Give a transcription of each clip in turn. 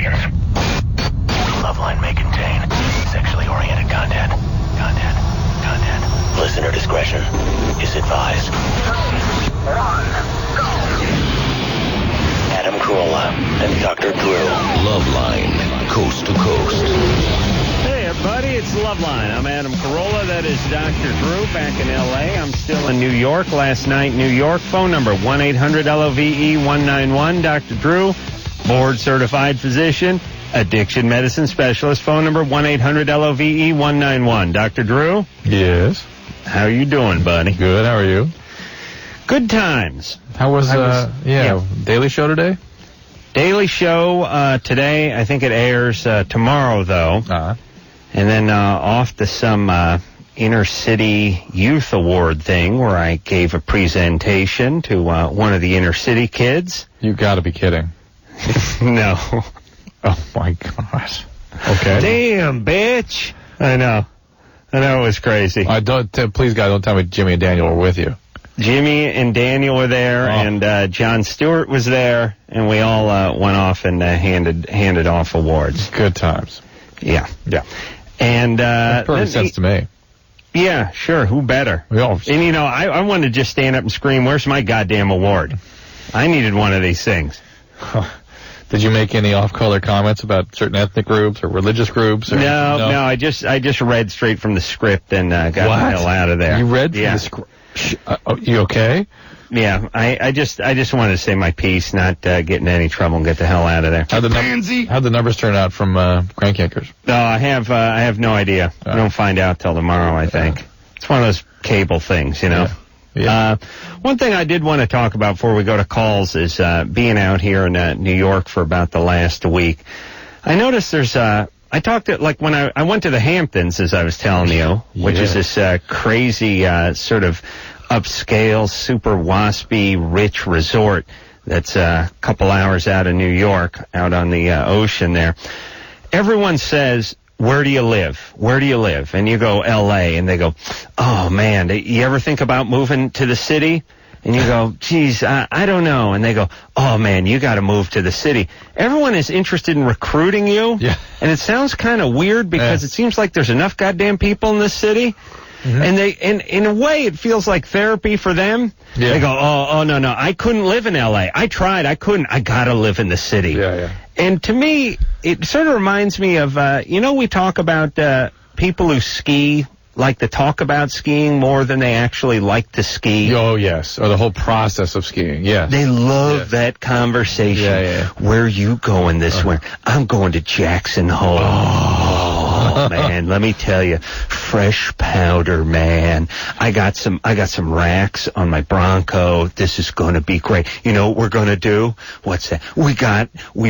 audience. Loveline may contain sexually oriented content. Listener discretion is advised. 3, 1, go. Adam Carolla and Dr. Drew. Loveline, coast to coast. Hey, everybody, it's Loveline. I'm Adam Carolla. That is Dr. Drew back in L.A. I'm still in New York. Last night, New York. Phone number 1-800-LOVE-191. Dr. Drew, board-certified physician, addiction medicine specialist. Phone number 1-800-LOVE-191. Dr. Drew? Yes? How you doing, buddy? Good. How are you? Good times. How was Daily Show today? Daily Show today. I think it airs tomorrow, though. Uh-huh. And then off to some inner city youth award thing where I gave a presentation to one of the inner city kids. You got to be kidding. No. Oh, my gosh. Okay. Damn, bitch. I know it was crazy. Please, God, don't tell me Jimmy and Daniel were with you. Jimmy and Daniel were there, and Jon Stewart was there, and we all went off and handed off awards. Good times. Yeah. And makes perfect sense to me. Yeah, sure. Who better? And I wanted to just stand up and scream, "Where's my goddamn award?" I needed one of these things. Did you make any off-color comments about certain ethnic groups or religious groups? Or, no. I just read straight from the script and got the hell out of there. You read from the script? You okay? Yeah, I just wanted to say my piece, not get in any trouble and get the hell out of there. How'd the numbers turn out from Crank Yankers? No, I have no idea. I don't find out till tomorrow, I think. It's one of those cable things, you know. Yeah. One thing I did want to talk about before we go to calls is being out here in New York for about the last week. I noticed there's I talked to, like, when I went to the Hamptons, as I was telling you, which is this crazy sort of upscale, super waspy, rich resort that's a couple hours out of New York, out on the ocean there. Everyone says, "Where do you live? Where do you live?" And you go, L.A., and they go, "Oh, man, you ever think about moving to the city?" And you go, "Geez, I don't know." And they go, "Oh, man, you got to move to the city." Everyone is interested in recruiting you. Yeah. And it sounds kind of weird because it seems like there's enough goddamn people in this city. Mm-hmm. And in a way, it feels like therapy for them. Yeah. They go, oh, no, I couldn't live in L.A. I tried. I couldn't. I got to live in the city. Yeah. And to me, it sort of reminds me of, we talk about people who ski like to talk about skiing more than they actually like to ski. Oh, yes. Or the whole process of skiing, yes. They love that conversation. Yeah. Where are you going this winter? I'm going to Jackson Hole. Oh, man, let me tell you, fresh powder, man. I got some racks on my Bronco. This is going to be great. You know what we're going to do? What's that? We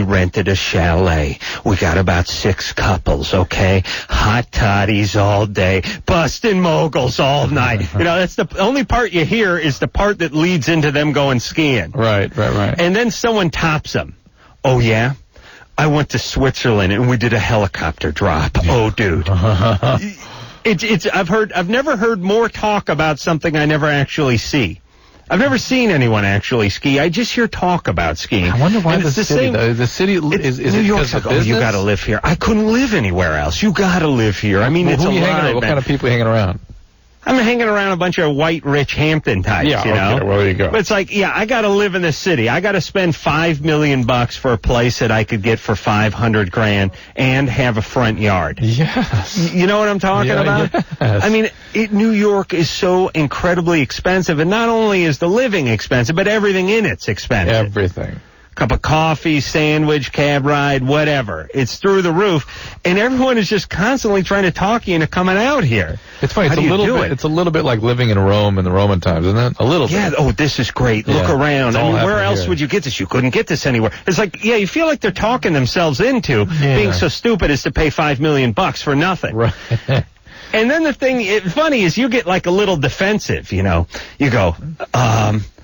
rented a chalet. We got about 6 couples, okay? Hot toddies all day. Busting moguls all night. That's the only part you hear is the part that leads into them going skiing. Right. And then someone tops them. Oh, yeah? I went to Switzerland and we did a helicopter drop. Oh, dude. I've never heard more talk about something I never actually see. I've never seen anyone actually ski. I just hear talk about skiing. I wonder why the city is New York's like, you got to live here. I couldn't live anywhere else. You got to live here. I mean, it's a lot. What kind of people are you hanging around? I'm hanging around a bunch of white, rich Hampton types, you know? Okay, well, there you go. But it's like, I got to live in the city. I got to spend $5 million for a place that I could get for $500,000 and have a front yard. Yes. You know what I'm talking about? Yes. I mean, New York is so incredibly expensive, and not only is the living expensive, but everything in it's expensive. Everything. Cup of coffee, sandwich, cab ride, whatever. It's through the roof, and everyone is just constantly trying to talk you into coming out here. It's funny. It's a little bit like living in Rome in the Roman times, isn't it? A little bit. Yeah. Oh, this is great. Look around. I mean, where else would you get this? You couldn't get this anywhere. It's like, you feel like they're talking themselves into being so stupid as to pay $5 million for nothing. Right. And then the thing, funny is you get like a little defensive, You go,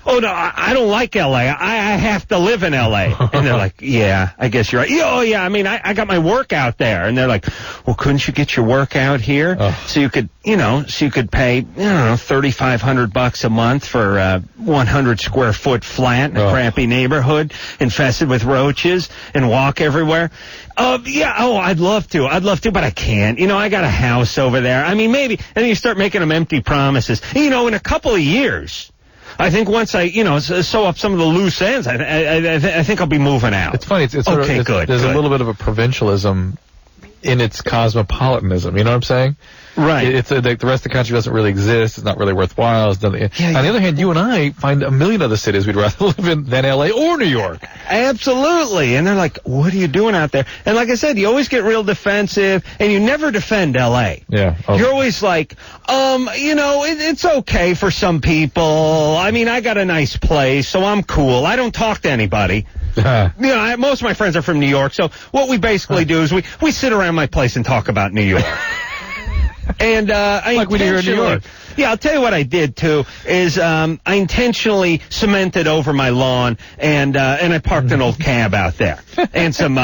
oh, no, I don't like L.A. I have to live in L.A. And they're like, yeah, I guess you're right. Oh, yeah, I mean, I got my workout there. And they're like, well, couldn't you get your workout here? So you could, pay, $3,500 a month for a 100 square foot flat in a crappy neighborhood infested with roaches and walk everywhere. I'd love to, but I can't. I got a house over there. I mean, maybe. And then you start making them empty promises. In a couple of years, I think once I, sew up some of the loose ends, I think I'll be moving out. It's funny. It's okay, good. There's a little bit of a provincialism in its cosmopolitanism. You know what I'm saying? Right. It's like the rest of the country doesn't really exist. It's not really worthwhile. On the other hand, you and I find a million other cities we'd rather live in than L.A. or New York. Absolutely. And they're like, what are you doing out there? And like I said, you always get real defensive, and you never defend L.A. Yeah. You're always like, it's okay for some people. I mean, I got a nice place, so I'm cool. I don't talk to anybody. Most of my friends are from New York, so what we basically do is we sit around my place and talk about New York. And like we do here in New York. Yeah, I'll tell you what I did too is I intentionally cemented over my lawn and I parked an old cab out there and some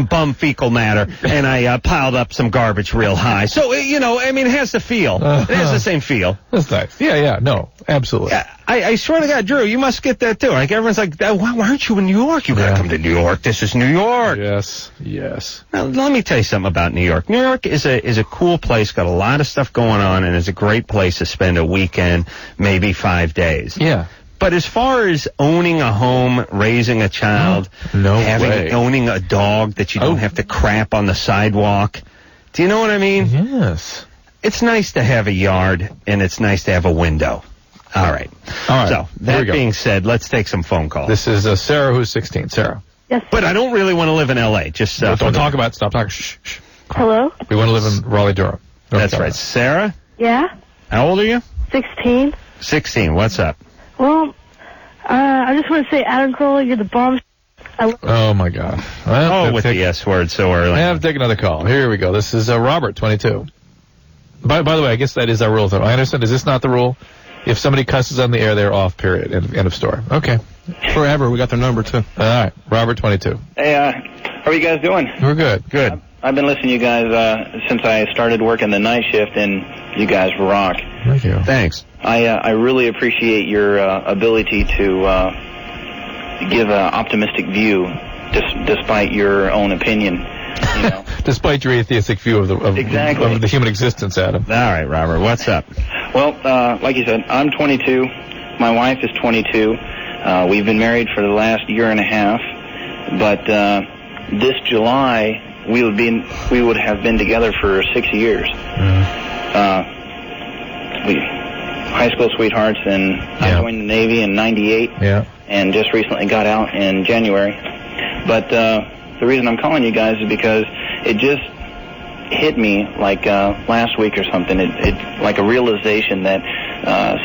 bum fecal matter, and I piled up some garbage real high. So it has the feel. It has the same feel. That's nice. Yeah, no, absolutely. I swear to God, Drew, you must get that too. Like everyone's like, why aren't you in New York? You gotta come to New York. This is New York. Yes. Now, let me tell you something about New York. New York is a cool place, got a lot of stuff going on, and is a great place to spend a weekend, maybe 5 days. Yeah. But as far as owning a home, raising a child, owning a dog that you don't have to crap on the sidewalk, do you know what I mean? Yes. It's nice to have a yard, and it's nice to have a window. All right. So, that being said, let's take some phone calls. This is Sarah, who's 16. Sarah. Yes. But I don't really want to live in L.A. Just don't talk about it. Stop talking. Shh. Hello? We want to live in Raleigh-Durham. That's right. Sarah? Yeah? How old are you? 16. 16. What's up? Well, I just want to say, Adam Carolla, you're the bomb. Oh, my God. Well, with the S word so early. I have to take another call. Here we go. This is Robert, 22. By the way, I guess that is our rule, though. I understand. Is this not the rule? If somebody cusses on the air, they're off, period. End of story. Okay. Forever. We got their number, too. All right. Robert, 22. Hey, how are you guys doing? We're good. Good. I've been listening to you guys since I started working the night shift, and you guys rock. Thank you. Thanks. I really appreciate your ability to give an optimistic view despite your own opinion. Despite your atheistic view of the human existence, Adam. All right, Robert, what's up? Well, like you said, I'm 22. My wife is 22. We've been married for the last year and a half, but this July we would have been together for 6 years. We high school sweethearts, and I joined the Navy in '98, and just recently got out in January. But the reason I'm calling you guys is because it just hit me like last week or something. It like a realization that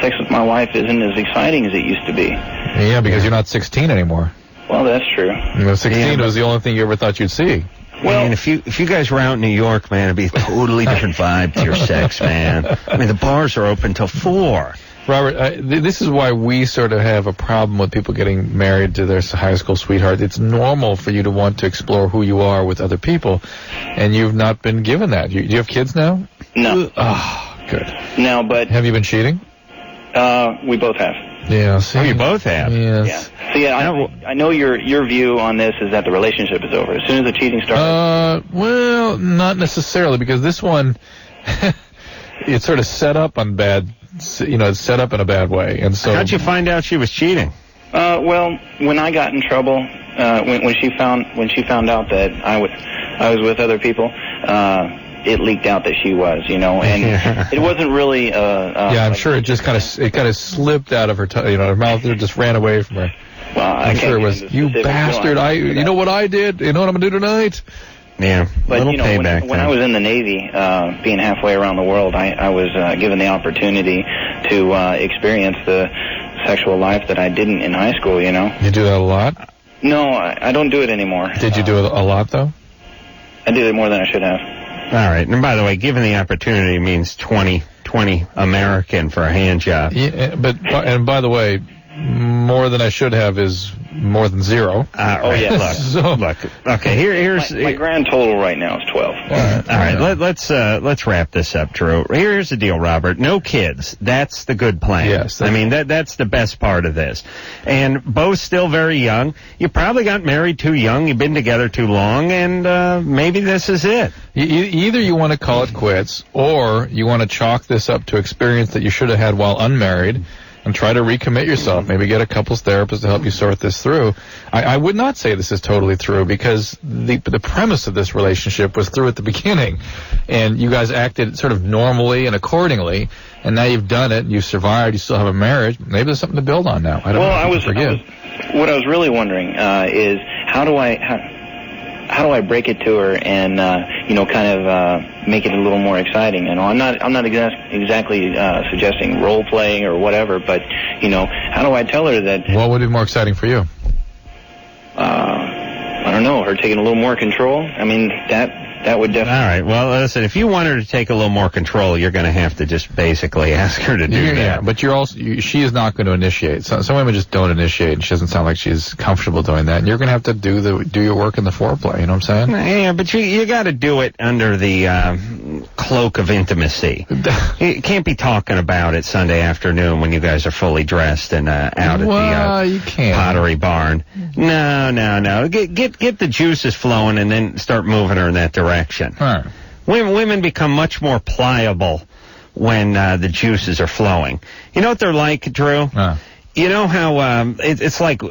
sex with my wife isn't as exciting as it used to be. Yeah, because you're not 16 anymore. Well, that's true. 16 was the only thing you ever thought you'd see. Well, man, if you guys were out in New York, man, it'd be a totally different vibe to your sex, man. I mean, the bars are open till 4. Robert, this is why we sort of have a problem with people getting married to their high school sweetheart. It's normal for you to want to explore who you are with other people, and you've not been given that. Do you have kids now? No. Oh, good. No, but... Have you been cheating? We both have. Yeah, see? Oh, you both have? Yes. Yeah. So, I know your view on this is that the relationship is over. As soon as the cheating starts... well, not necessarily, because this one, it's sort of set up on it's set up in a bad way. And so... How'd you find out she was cheating? Well, when I got in trouble, when she found out that I was with other people, it leaked out that she was, and it wasn't really. I'm sure it just kind of slipped out of her, her mouth just ran away from her. Well, I'm sure it was, you bastard! You know what I did? You know what I'm gonna do tonight? Yeah, but little payback. When I was in the Navy, being halfway around the world, I was given the opportunity to experience the sexual life that I didn't in high school. You do that a lot? No, I don't do it anymore. Did you do it a lot though? I did it more than I should have. All right, and by the way, given the opportunity means 20 American for a hand job. Yeah, and by the way, more than I should have is more than 0. Right, yes. Look. Okay, here's my grand total right now is 12. All right. Let's wrap this up, Drew. Here's the deal, Robert. No kids. That's the good plan. Yes. I mean that's the best part of this. And both still very young. You probably got married too young. You've been together too long, and maybe this is it. Either you want to call it quits, or you want to chalk this up to experience that you should have had while unmarried, and try to recommit yourself. Maybe get a couples therapist to help you sort this through. I would not say this is totally through, because the premise of this relationship was through at the beginning, and you guys acted sort of normally and accordingly, and now you've done it, you've survived, you still have a marriage. Maybe there's something to build on now. I don't know. What I was really wondering is how do I break it to her and kind of make it a little more exciting? I'm not exactly suggesting role playing or whatever, but how do I tell her that? What would be more exciting for you? I don't know, her taking a little more control. I mean, that would definitely. All right. Well, listen, if you want her to take a little more control, you're going to have to just basically ask her to do that. Yeah, but she is not going to initiate. Some women just don't initiate, and she doesn't sound like she's comfortable doing that. And you're going to have to do your work in the foreplay. You know what I'm saying? Yeah, but you got to do it under the cloak of intimacy. You can't be talking about it Sunday afternoon when you guys are fully dressed and out at the Pottery Barn. No. Get the juices flowing and then start moving her in that direction. Right. Women become much more pliable when the juices are flowing. You know what they're like, Drew? You know how it's like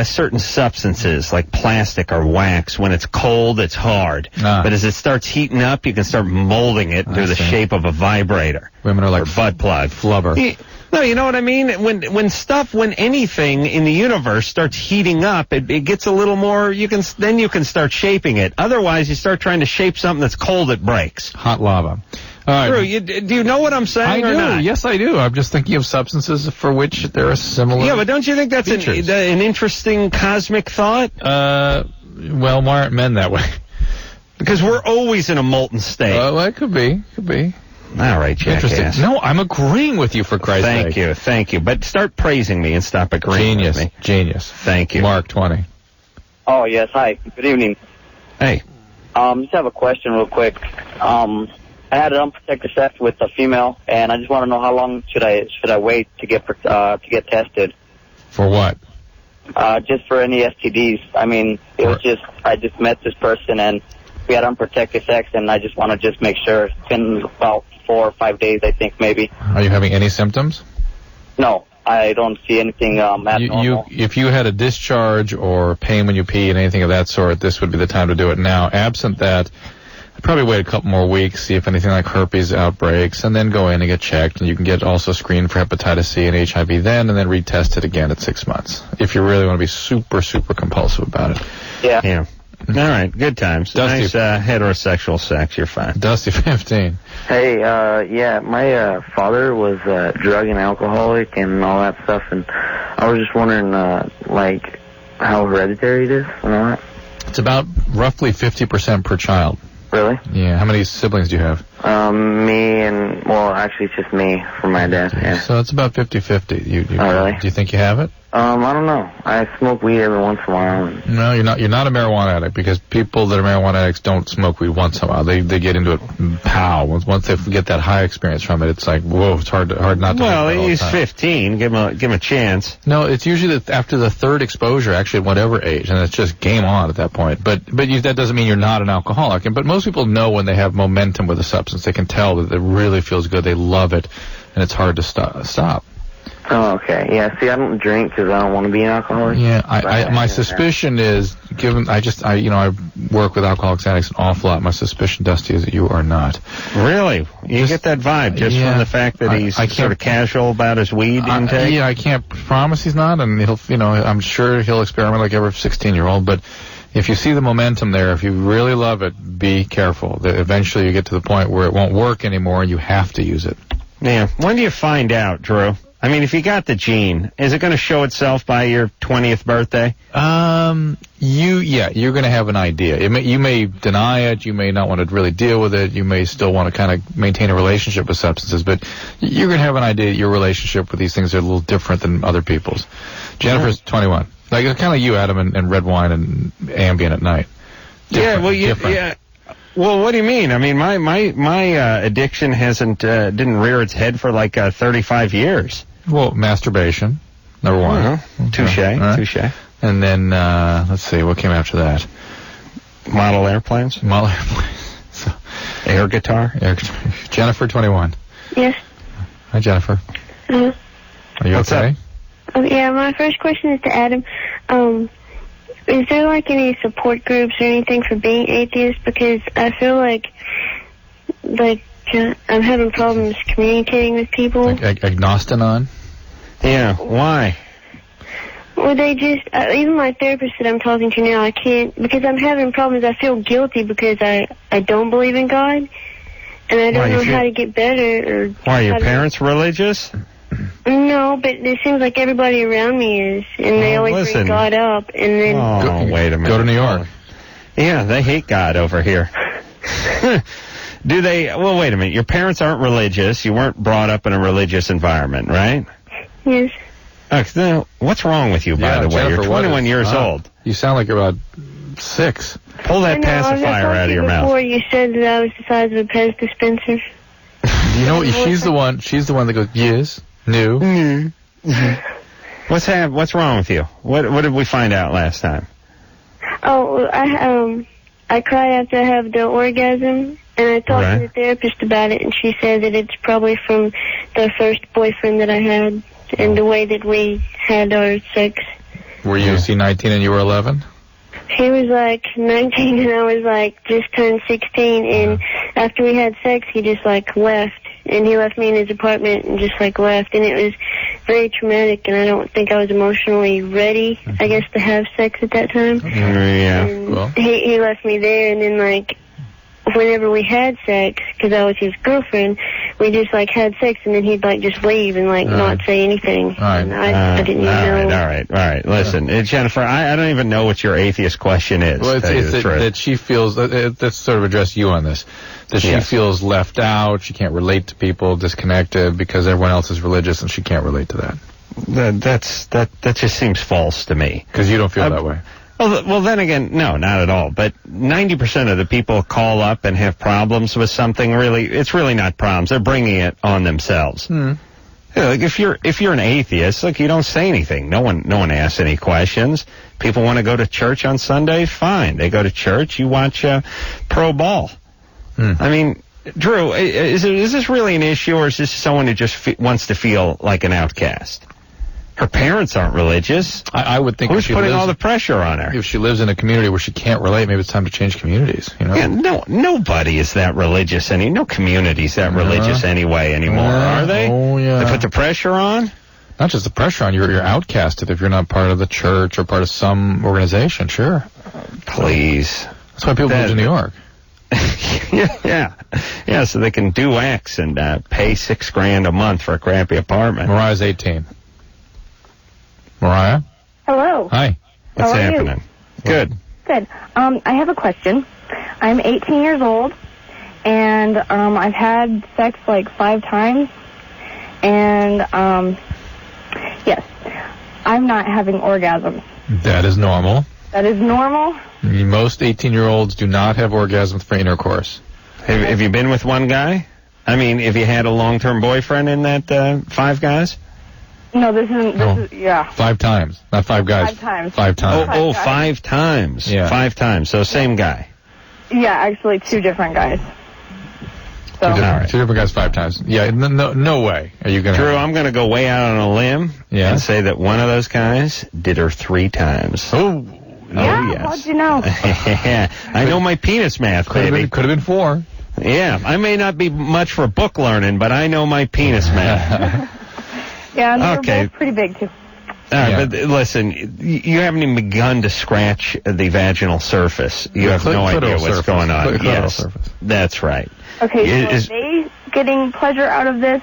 certain substances, like plastic or wax. When it's cold, it's hard. But as it starts heating up, you can start molding it into the shape of a vibrator. Women are like butt plug, flubber. No, you know what I mean? When anything in the universe starts heating up, it gets a little more, you can start shaping it. Otherwise, you start trying to shape something that's cold, it breaks. Hot lava. All right. Drew, do you know what I'm saying or not? Yes, I do. I'm just thinking of substances for which there are similar. Yeah, but don't you think that's an interesting cosmic thought? Well, why aren't men that way? Because we're always in a molten state. Well, it could be. All right, jackass. No, I'm agreeing with you, for Christ's sake. Thank you. But start praising me and stop agreeing with me. Genius. Thank you. Mark, 20. Oh, yes. Hi. Good evening. Hey. Just have a question real quick. I had an unprotected sex with a female, and I just want to know how long should I wait to get tested? For what? Just for any STDs. I mean, I just met this person, and we had unprotected sex, and I just want to make sure. It's been about 4 or 5 days, I think, maybe. Are you having any symptoms? No, I don't see anything abnormal. If you had a discharge or pain when you pee and anything of that sort, this would be the time to do it now. Absent that, I'd probably wait a couple more weeks, see if anything like herpes outbreaks, and then go in and get checked. And you can get also screened for hepatitis C and HIV then, and then retest it again at 6 months, if you really want to be super, super compulsive about it. Yeah. All right, good times. Dusty. Nice heterosexual sex, you're fine. Dusty, 15. Hey, my father was drug and alcoholic and all that stuff, and I was just wondering, how hereditary it is and all that. It's about roughly 50% per child. Really? Yeah. How many siblings do you have? Me and, actually it's just me from my dad. Yeah. So it's about 50-50. Oh, really? Do you think you have it? I don't know. I smoke weed every once in a while. No, you're not. You're not a marijuana addict, because people that are marijuana addicts don't smoke weed once in a while. They get into it, pow. Once they get that high experience from it, it's like, whoa, it's hard not to. Well, he's 15. Give him a chance. No, it's usually after the third exposure, actually, at whatever age, and it's just game on at that point. But that doesn't mean you're not an alcoholic. But most people know when they have momentum with a substance. They can tell that it really feels good. They love it, and it's hard to stop. Oh, okay. Yeah, see, I don't drink because I don't want to be an alcoholic. Yeah, my suspicion is, given I work with alcoholics addicts an awful lot. My suspicion, Dusty, is that you are not. Really? You get that vibe just from the fact that he's sort of casual about his weed intake? I can't promise he's not, and I'm sure he'll experiment like every 16-year-old, but if you see the momentum there, if you really love it, be careful. Eventually you get to the point where it won't work anymore and you have to use it. Yeah. When do you find out, Drew? I mean, if you got the gene, is it going to show itself by your 20th birthday? You Yeah, you're going to have an idea. You may deny it. You may not want to really deal with it. You may still want to kind of maintain a relationship with substances, but you're going to have an idea that your relationship with these things are a little different than other people's. Jennifer's 21. Like, kind of like you, Adam, and red wine and Ambien at night. Different. Well, what do you mean? I mean, my addiction didn't rear its head for like 35 years. Well, masturbation, number one. Touche. And then, let's see, what came after that? Model airplanes. So, air guitar. Jennifer, 21. Yes. Hi, Jennifer. Uh-huh. Are you okay? Yeah, my first question is to Adam. Is there like any support groups or anything for being atheist? Because I feel like I'm having problems communicating with people. Agnostinon? Yeah, why? Well, they just, even my therapist that I'm talking to now, I can't, because I'm having problems. I feel guilty because I don't believe in God, and I don't know how to get better. Why, are your parents religious? No, but it seems like everybody around me is, and they always bring God up, and then... Oh, wait a minute. Go to New York. Yeah, they hate God over here. Do they? Well, wait a minute. Your parents aren't religious. You weren't brought up in a religious environment, right? Yes. What's wrong with you, by the way? Jennifer, you're 21 years old. You sound like you're about 6. Pull that pacifier out of your mouth. Before you said that I was the size of a Pez dispenser. You know, she's the one that goes, yes, no. What's wrong with you? What did we find out last time? Oh, I cried after I had the orgasm, and I talked to the therapist about it, and she said that it's probably from the first boyfriend that I had and the way that we had our sex. Were you C-19 and you were 11? He was like 19 and I was like just turned 16, and after we had sex, he just like left, and he left me in his apartment and just like left, and it was very traumatic, and I don't think I was emotionally ready, I guess, to have sex at that time. Yeah. Well. He left me there, and then like whenever we had sex, because I was his girlfriend, we just like had sex, and then he'd like just leave and like not say anything. And I didn't even know. All right. Listen, Jennifer, I don't even know what your atheist question is. Well, it's that she feels, let's sort of address you on this, that she feels left out, she can't relate to people, disconnected, because everyone else is religious and she can't relate to that. That just seems false to me. Because you don't feel that way. Well, then again, no, not at all. But 90% of the people call up and have problems with something. It's really not problems. They're bringing it on themselves. You know, like if you're an atheist, look, you don't say anything. No one asks any questions. People want to go to church on Sunday, fine. They go to church. You watch pro ball. I mean, Drew, is this really an issue, or is this someone who just wants to feel like an outcast? Her parents aren't religious. I would think who's putting all the pressure on her? If she lives in a community where she can't relate, maybe it's time to change communities. You know? Yeah, nobody is that religious. No community's that religious anyway anymore, are they? Oh yeah. They put the pressure on. Not just the pressure on you. You're outcasted if you're not part of the church or part of some organization. Sure. Please. That's why people move to New York. Yeah. So they can do X and pay $6,000 a month for a crappy apartment. Mariah's 18. Mariah? Hello. Hi. What's happening? Good. Good. I have a question. I'm 18 years old, and I've had sex like 5 times, and yes, I'm not having orgasms. That is normal. That is normal? Most 18-year-olds do not have orgasms for intercourse. Have you been with one guy? I mean, have you had a long-term boyfriend in that 5 guys? No, this is, yeah. 5 times, not 5 guys. 5 times. 5 times. Oh, 5 times. Yeah. 5 times. So same guy. Yeah, actually 2 different guys. So. Two different guys 5 times. Yeah, no way are you going to... Drew, I'm going to go way out on a limb and say that one of those guys did her 3 times. Oh, yes. How'd you know? I know my penis math, baby. Could have been 4. Yeah, I may not be much for book learning, but I know my penis math. Yeah, and they're both pretty big, too. All right, but listen, you haven't even begun to scratch the vaginal surface. You have no idea what's going on. Yes, that's right. Okay, so are they getting pleasure out of this?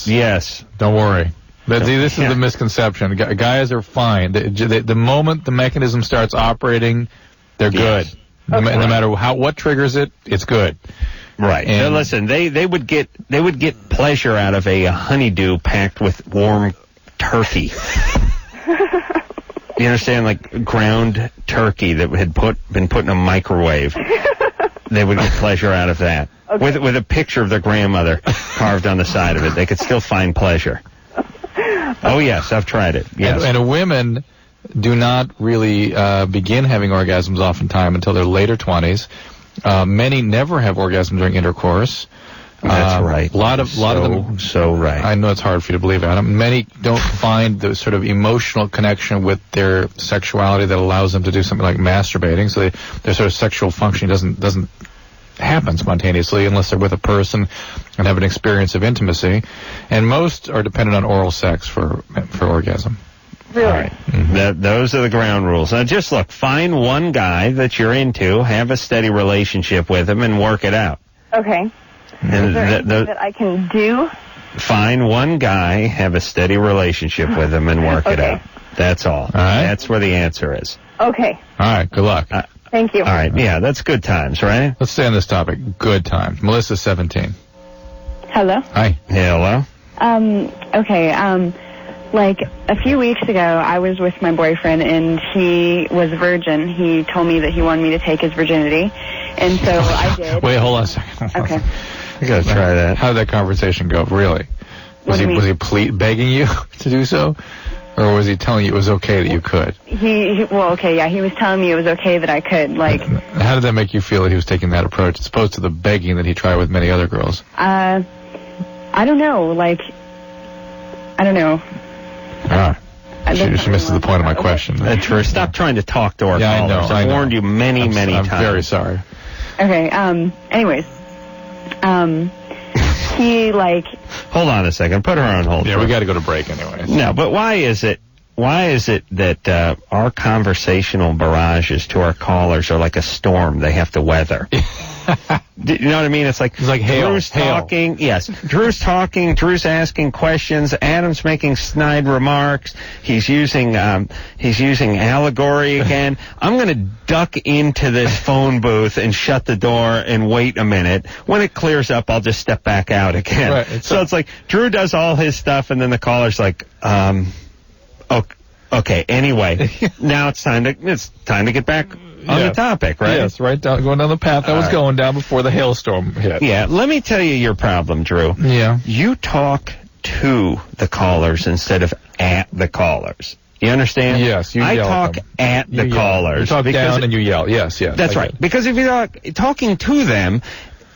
Yes. Don't worry. This is the misconception. Guys are fine. The moment the mechanism starts operating, They're good. Yes. No matter what triggers it, it's good. Right. And now listen, they would get pleasure out of a honeydew packed with warm turkey. You understand, like ground turkey that had been put in a microwave. They would get pleasure out of that. Okay. With a picture of their grandmother carved on the side of it. They could still find pleasure. Oh, yes, I've tried it. Yes. And women do not really begin having orgasms oftentimes until their later 20s. Many never have orgasms during intercourse. That's right. A lot of them. So right. I know it's hard for you to believe, Adam. Many don't find the sort of emotional connection with their sexuality that allows them to do something like masturbating. So their sort of sexual functioning doesn't happen spontaneously unless they're with a person and have an experience of intimacy. And most are dependent on oral sex for orgasm. Really? All right. Mm-hmm. Those are the ground rules. Now, just look, find one guy that you're into, have a steady relationship with him, and work it out. Okay. And is there anything that I can do? Find one guy, have a steady relationship with him, and work it out. That's all. All right. That's where the answer is. Okay. All right. Good luck. Thank you. All right. Yeah, that's good times, right? Let's stay on this topic. Good times. Melissa's 17. Hello? Hi. Hello? Okay, like a few weeks ago, I was with my boyfriend, and he was a virgin. He told me that he wanted me to take his virginity, and so I did. Wait, hold on a second. Okay. I gotta try that. How did that conversation go? Really? Was he begging you to do so, or was he telling you it was okay that you could? He was telling me it was okay that I could. Like, how did that make you feel that he was taking that approach, as opposed to the begging that he tried with many other girls? I don't know. Like, I don't know. She misses the point of my question. True. Stop trying to talk to our callers. I've warned you many times. I'm very sorry. Okay, anyways, he, like... Hold on a second. Put her on hold. Yeah, we got to go to break anyway. No, but why is it that our conversational barrages to our callers are like a storm they have to weather? You know what I mean? It's like hail. Drew's talking. Yes, Drew's talking. Drew's asking questions. Adam's making snide remarks. He's using allegory again. I'm going to duck into this phone booth and shut the door and wait a minute. When it clears up, I'll just step back out again. Right, it's like Drew does all his stuff, and then the caller's like, okay. Anyway, now it's time to get back on the topic, right? Yes, going down the path I was going down before the hailstorm hit. Yeah, let me tell you your problem, Drew. Yeah. You talk to the callers instead of at the callers. You understand? Yes, you yell. I talk at the callers. You talk down and you yell. Yes. That's right. Because if you're talking to them,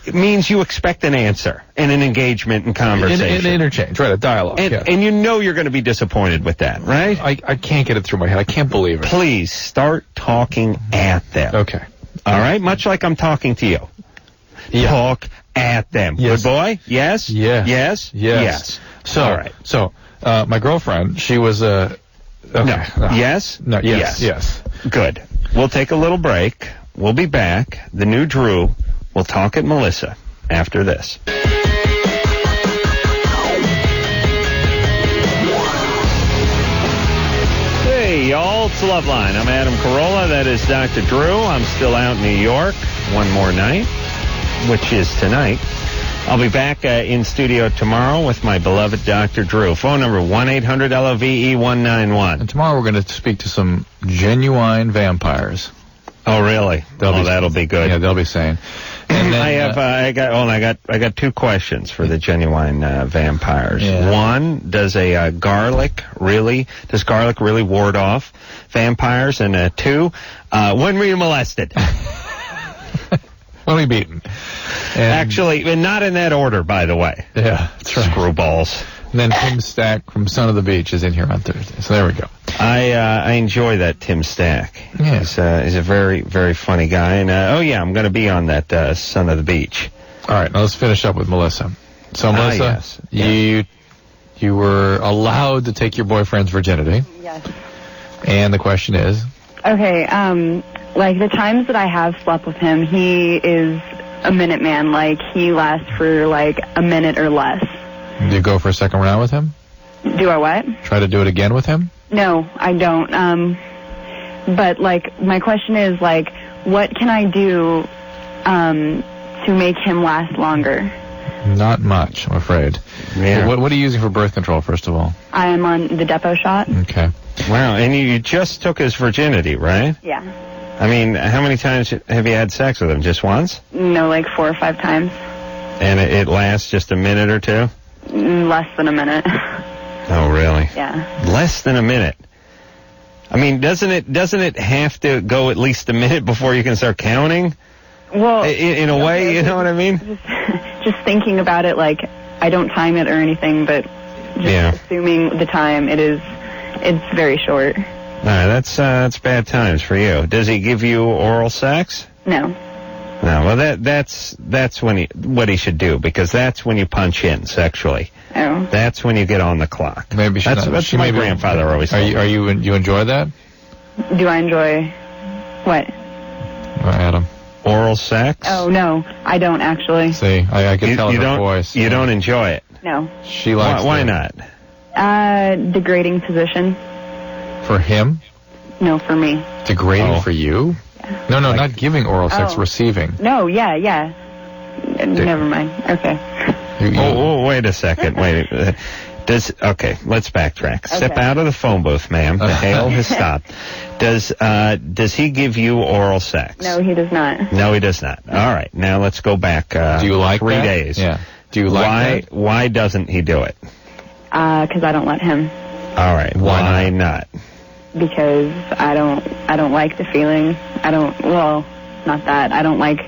it means you expect an answer and an engagement and conversation. An interchange, right, a dialogue. And you know you're going to be disappointed with that, right? I can't get it through my head. I can't believe it. Please start talking at them. Okay. All right? Much like I'm talking to you. Yeah. Talk at them. Yes. Good boy? Yes? Yes. So, all right. So, my girlfriend, she was okay. No. Yes? No, yes. Good. We'll take a little break. We'll be back. The new Drew. We'll talk at Melissa after this. Hey, y'all, it's Loveline. I'm Adam Carolla. That is Dr. Drew. I'm still out in New York one more night, which is tonight. I'll be back in studio tomorrow with my beloved Dr. Drew. Phone number 1-800-LOVE-191. And tomorrow we're going to speak to some genuine vampires. Oh, really? That'll be good. Yeah, they'll be sane. And then, I got two questions for the genuine vampires. Yeah. One, does garlic really ward off vampires? And two, when were you molested? When were you beaten? Actually, and not in that order, by the way. Yeah, that's right. Screwballs. And then Tim Stack from Son of the Beach is in here on Thursday. So there we go. I enjoy that Tim Stack. Yeah. He's a very, very funny guy. And, I'm going to be on that Son of the Beach. All right, now let's finish up with Melissa. So, Melissa, yes. you were allowed to take your boyfriend's virginity. Yes. And the question is? Okay, like the times that I have slept with him, he is a minute man. Like, he lasts for like a minute or less. Do you go for a second round with him? Do I what? Try to do it again with him? No, I don't. But, like, my question is, like, what can I do to make him last longer? Not much, I'm afraid. Yeah. What are you using for birth control, first of all? I am on the Depot shot. Okay. Wow, and you just took his virginity, right? Yeah. I mean, how many times have you had sex with him? Just once? No, like 4 or 5 times. And it lasts just a minute or two? Less than a minute. Oh, really? Yeah. Less than a minute. I mean, doesn't it have to go at least a minute before you can start counting? Well, in a way, you know what I mean? Just thinking about it, like, I don't time it or anything, but just assuming the time, it's very short. All right, that's bad times for you. Does he give you oral sex? No. No, well, that's when what he should do, because that's when you punch in sexually. Oh. That's when you get on the clock. Maybe that's my grandfather always told me. You enjoy that? Do I enjoy what? Adam. Oral sex? Oh, no, I don't actually. See, I can tell in her voice. You don't enjoy it? No. She likes Why not? Degrading position. For him? No, for me. Degrading for you? No, not giving oral sex, receiving. No, yeah. Never mind. Okay. Oh, wait a second. Okay, let's backtrack. Step out of the phone booth, ma'am. The hail has stopped. Does he give you oral sex? No, he does not. No, he does not. All right, now let's go back. Do you like 3 that? days? Yeah. Do you like that? Why doesn't he do it? Because I don't let him. All right. Why not? Because I don't like the feeling. I don't like.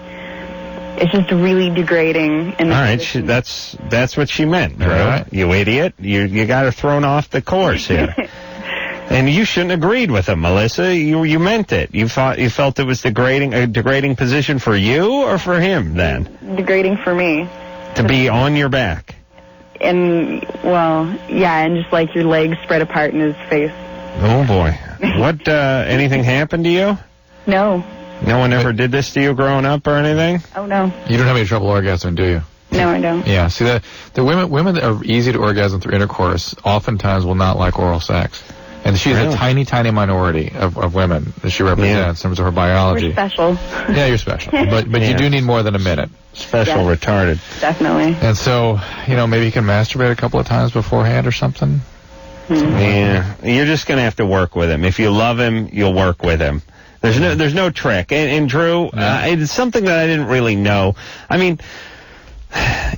It's just really degrading. All right, that's what she meant, Drew. Right. You idiot! You got her thrown off the course here. And you shouldn't have agreed with him, Melissa. You meant it. You felt it was a degrading position for you or for him then? Degrading for me. To be on your back. And and just like your legs spread apart in his face. Oh boy. What? Anything happened to you? No. No one ever did this to you growing up or anything? Oh no. You don't have any trouble orgasming, do you? No, I don't. Yeah. See, the women that are easy to orgasm through intercourse oftentimes will not like oral sex. And she's a tiny, tiny minority of women that she represents in terms of her biology. We're special. Yeah, you're special. But you do need more than a minute. Special, retarded. Definitely. And so, maybe you can masturbate a couple of times beforehand or something. Mm-hmm. Yeah. You're just going to have to work with him. If you love him, you'll work with him. There's no trick. And Drew, it's something that I didn't really know. I mean,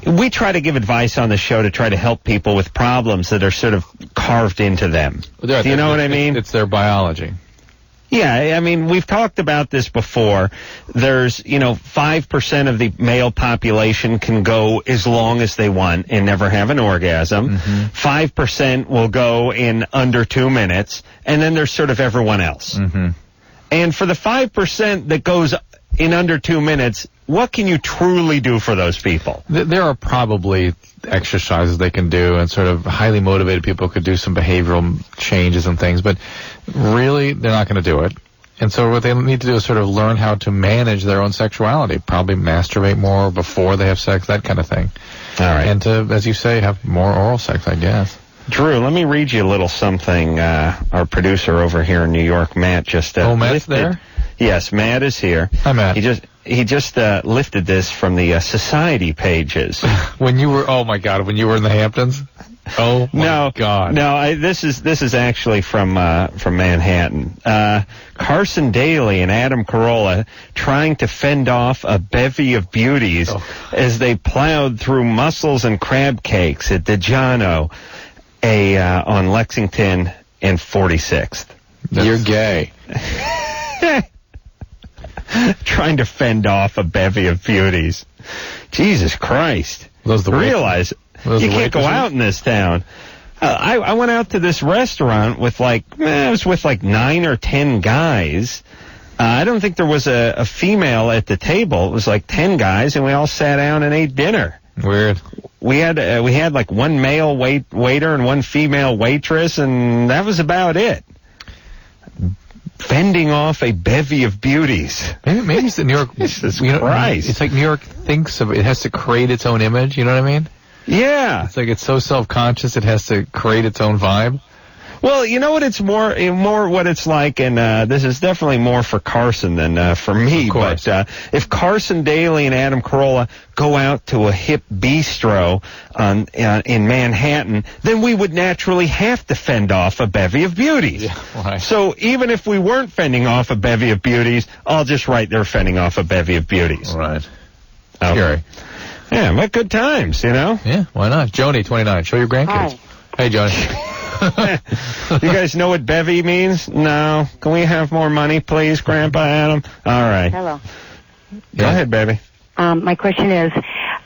we try to give advice on the show to try to help people with problems that are sort of carved into them. Do you know what I mean? It's their biology. Yeah, I mean, we've talked about this before. There's, 5% of the male population can go as long as they want and never have an orgasm. 5% will go in under 2 minutes, and then there's sort of everyone else. And for the 5% that goes in under 2 minutes, what can you truly do for those people? There are probably exercises they can do, and sort of highly motivated people could do some behavioral changes and things, but really they're not going to do it. And so what they need to do is sort of learn how to manage their own sexuality, probably masturbate more before they have sex, that kind of thing. All right. And to, as you say, have more oral sex, I guess. Drew, let me read you a little something our producer over here in New York, Matt, just Matt's there? Yes, Matt is here. Hi, Matt. He just lifted this from the society pages. When you were in the Hamptons? Oh my God! No, this is actually from Manhattan. Carson Daly and Adam Carolla trying to fend off a bevy of beauties as they plowed through mussels and crab cakes at DiGiano, on Lexington and 46th. You're gay. Trying to fend off a bevy of beauties. Jesus Christ. Realize you can't go out in this town. I went out to this restaurant with I was with 9 or 10 guys. I don't think there was a female at the table. It was 10 guys, and we all sat down and ate dinner. Weird. We had one male waiter and one female waitress, and that was about it. Fending off a bevy of beauties. Maybe it's the New York. Jesus Christ! It's like New York thinks of it has to create its own image. You know what I mean? Yeah. It's like it's so self-conscious it has to create its own vibe. Well, you know what? It's more what it's like, and this is definitely more for Carson than for me. But if Carson Daly and Adam Carolla go out to a hip bistro in Manhattan, then we would naturally have to fend off a bevy of beauties. Yeah, right. So even if we weren't fending off a bevy of beauties, I'll just write they're fending off a bevy of beauties. Right. Okay. Scary. Yeah, but good times, you know? Yeah, why not? Joni, 29. Show your grandkids. Hi. Hey, Joni. You guys know what bevy means? No. Can we have more money, please, Grandpa Adam? All right. Hello. Go ahead, baby. My question is,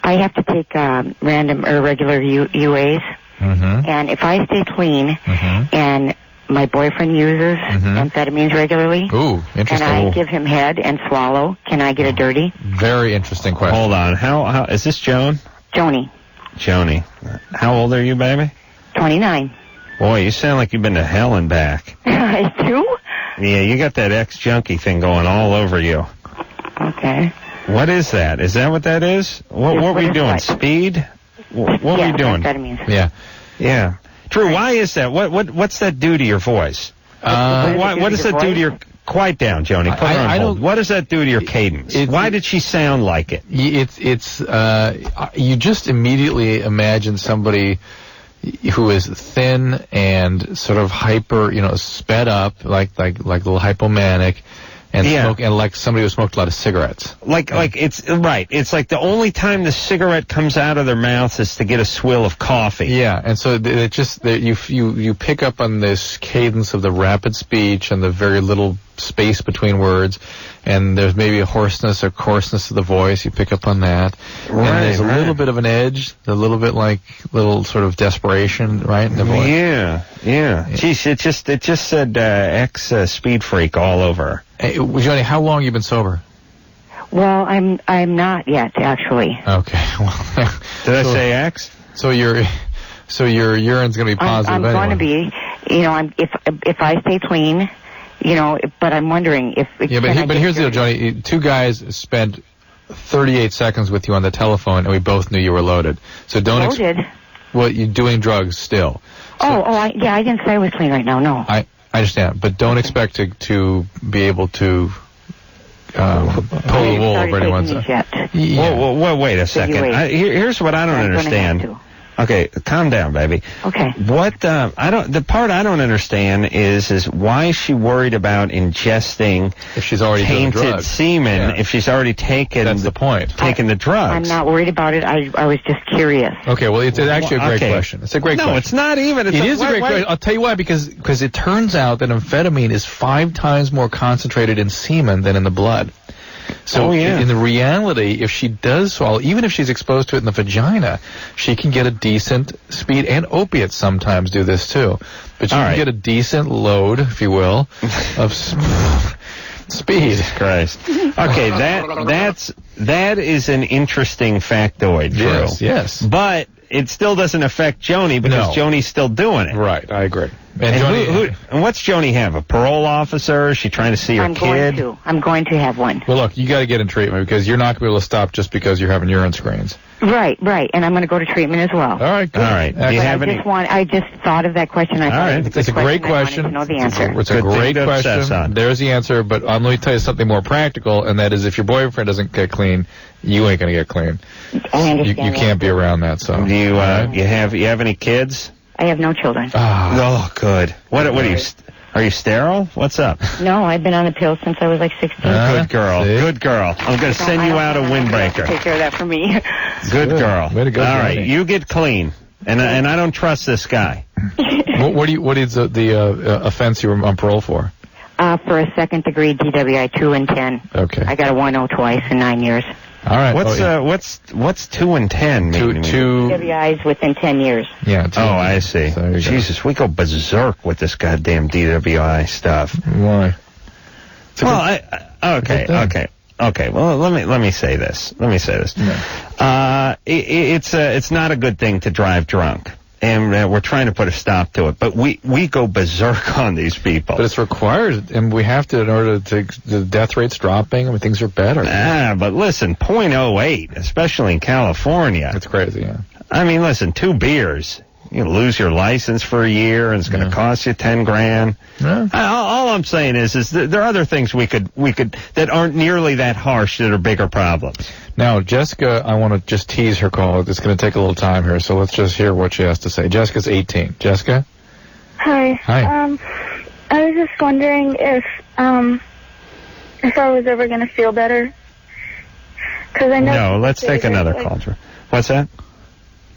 I have to take random or regular UAs, and if I stay clean and my boyfriend uses amphetamines regularly, Ooh, interesting. and I give him head and swallow, can I get a dirty? Very interesting question. Hold on. How is this Joan? Joni. Joni. How old are you, baby? 29. Boy, you sound like you've been to hell and back. I do? Yeah, you got that ex-junkie thing going all over you. Okay. What is that? Is that what that is? What were you doing? Speed? What were you doing? Amphetamines. Yeah. Yeah. Drew, why is that? What's that do to your voice? What does that do to your... Quiet down, Joni. Put her on hold. What does that do to your cadence? Why did she sound like it? You just immediately imagine somebody who is thin and sort of hyper, sped up, like a little hypomanic, and smoke, and like somebody who smoked a lot of cigarettes. Like it's right. It's like the only time the cigarette comes out of their mouth is to get a swill of coffee. Yeah, and so it just you pick up on this cadence of the rapid speech and the very little space between words, and there's maybe a hoarseness or coarseness of the voice. You pick up on that, and there's a little bit of an edge, a little bit like little sort of desperation, right, in the voice. Yeah. Geez, it just said ex speed freak all over. Hey, Johnny, how long have you been sober? Well, I'm not yet, actually. Okay. Well, did I say ex? So your urine's going to be positive. I'm going to be. If I stay clean. But I'm wondering if... Yeah, but here's the deal, Johnny. Two guys spent 38 seconds with you on the telephone, and we both knew you were loaded. So don't... Loaded? Well, you're doing drugs still. So, I didn't say I was clean right now, no. I understand, but don't expect to be able to pull the wool over anyone's... Yeah. Whoa, wait a second. Here's what I don't understand. Okay, calm down, baby. Okay. The part I don't understand is why is she worried about ingesting if she's already tainted semen if she's already taken That's the point. Taken the drugs. I'm not worried about it. I was just curious. Okay, well, it's actually a great question. It's a great question. No, it's not even. It is a great question. I'll tell you why, because it turns out that amphetamine is 5 times more concentrated in semen than in the blood. So in the reality, if she does swallow, even if she's exposed to it in the vagina, she can get a decent speed, and opiates sometimes do this too. But you can get a decent load, if you will, of speed. Jesus Christ. Okay, that is an interesting factoid, Drew. Yes. But it still doesn't affect Joni because Joni's still doing it. Right, I agree. And what's Joni have? A parole officer? Is she trying to see her kid? I'm going to have one. Well, look, you got to get in treatment because you're not going to be able to stop just because you're having urine screens. Right. And I'm going to go to treatment as well. All right, good. All right. Do you have I just thought of that question. It's a great question. I wanted to know the answer. It's a great question. There's the answer, but let me tell you something more practical, and that is if your boyfriend doesn't get clean, you ain't going to get clean. I understand. You can't be around that. So do you have any kids? I have no children. Oh, good. What are you? Are you sterile? What's up? No, I've been on the pill since I was like 16. Good girl. See? Good girl. I'm going to send you out a windbreaker. Take care of that for me. Good girl. Way to go, all right, you get clean. And I don't trust this guy. What is the offense you were on parole for? For a second-degree DWI 2 and 10. Okay. I got a 1-0 twice in 9 years. All right. What's 2 and 10 mean? Two DWIs within 10 years. Yeah. I see. So Jesus, we go berserk with this goddamn DWI stuff. Why? Okay. Well, let me say this. Yeah. It's not a good thing to drive drunk. And we're trying to put a stop to it. But we go berserk on these people. But it's required, and we have to in order to... The death rate's dropping, and things are better. But listen, 0.08, especially in California. It's crazy, yeah. I mean, listen, 2 beers. you know, lose your license for a year, and it's going to cost you $10,000. Yeah. All I'm saying is that there are other things we could that aren't nearly that harsh that are bigger problems. Now, Jessica, I want to just tease her call. It's going to take a little time here, so let's just hear what she has to say. Jessica's 18. Jessica? Hi. Hi. I was just wondering if I was ever going to feel better. Cause I know No, let's take another call, Drew. What's that?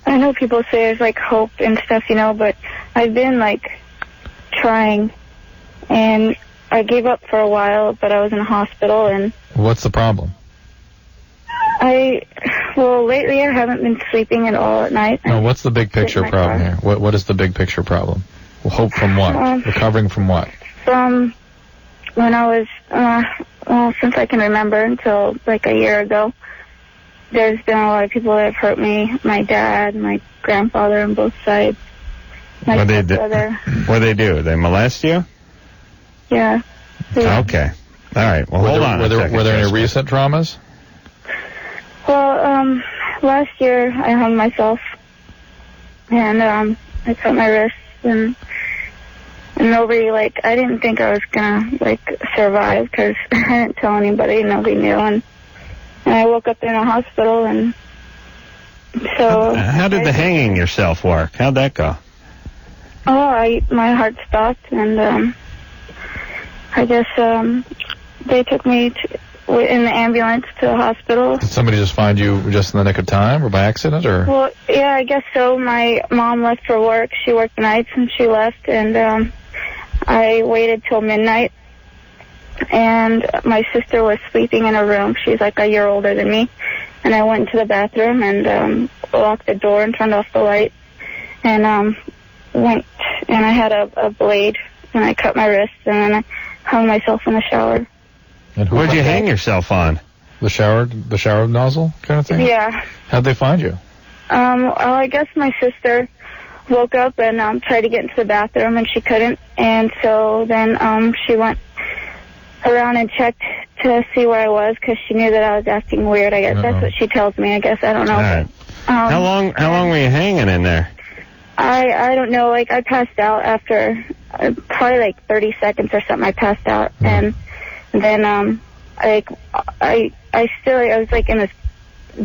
I know people say there's, like, hope and stuff, you know, but I've been, like, trying, and I gave up for a while, but I was in a hospital, and... What's the problem? Well, lately I haven't been sleeping at all at night. No, what's the big picture problem here? What is the big picture problem? Well, hope from what? Recovering from what? From when I was, since I can remember until, like, a year ago, there's been a lot of people that have hurt me. My dad, my grandfather on both sides, my stepbrother. What they do? They molest you? Yeah. Okay. All right. Well, hold on. Were there any recent traumas? Well, last year I hung myself, and I cut my wrists, and nobody, like, I didn't think I was gonna, like, survive, because I didn't tell anybody, nobody knew, and I woke up in a hospital, and so... How did the hanging yourself work? How'd that go? Oh, my heart stopped, and I guess they took me in the ambulance to the hospital. Did somebody just find you just in the nick of time, or by accident, or? Well, yeah, I guess so. My mom left for work. She worked nights, and she left, and I waited till midnight, and my sister was sleeping in her room. She's like a year older than me, and I went into the bathroom and locked the door and turned off the light, and went, and I had a blade, and I cut my wrist, and then I hung myself in the shower. And what'd you hang yourself on? The shower nozzle kind of thing? Yeah. How'd they find you? Well, I guess my sister woke up and tried to get into the bathroom, and she couldn't, and so then she went around and checked to see where I was, because she knew that I was acting weird. I guess that's what she tells me. I guess I don't know. All right. How long were you hanging in there? I don't know. Like, I passed out after probably like 30 seconds or something. I passed out, and then I was like in this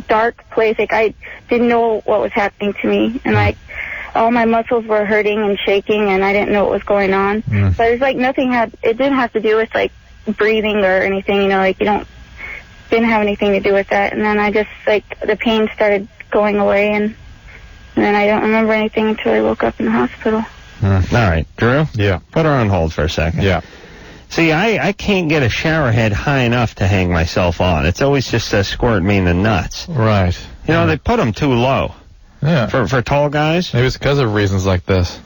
dark place. Like, I didn't know what was happening to me, and like all my muscles were hurting and shaking, and I didn't know what was going on. But it's like it didn't have to do with like breathing or anything, you know, like didn't have anything to do with that. And then I just, like, the pain started going away, and then I don't remember anything until I woke up in the hospital. All right, Drew? Yeah. Put her on hold for a second. Yeah. See, I can't get a shower head high enough to hang myself on. It's always just squirting me in the nuts. Right. You know, they put them too low. Yeah. For tall guys. Maybe it's because of reasons like this.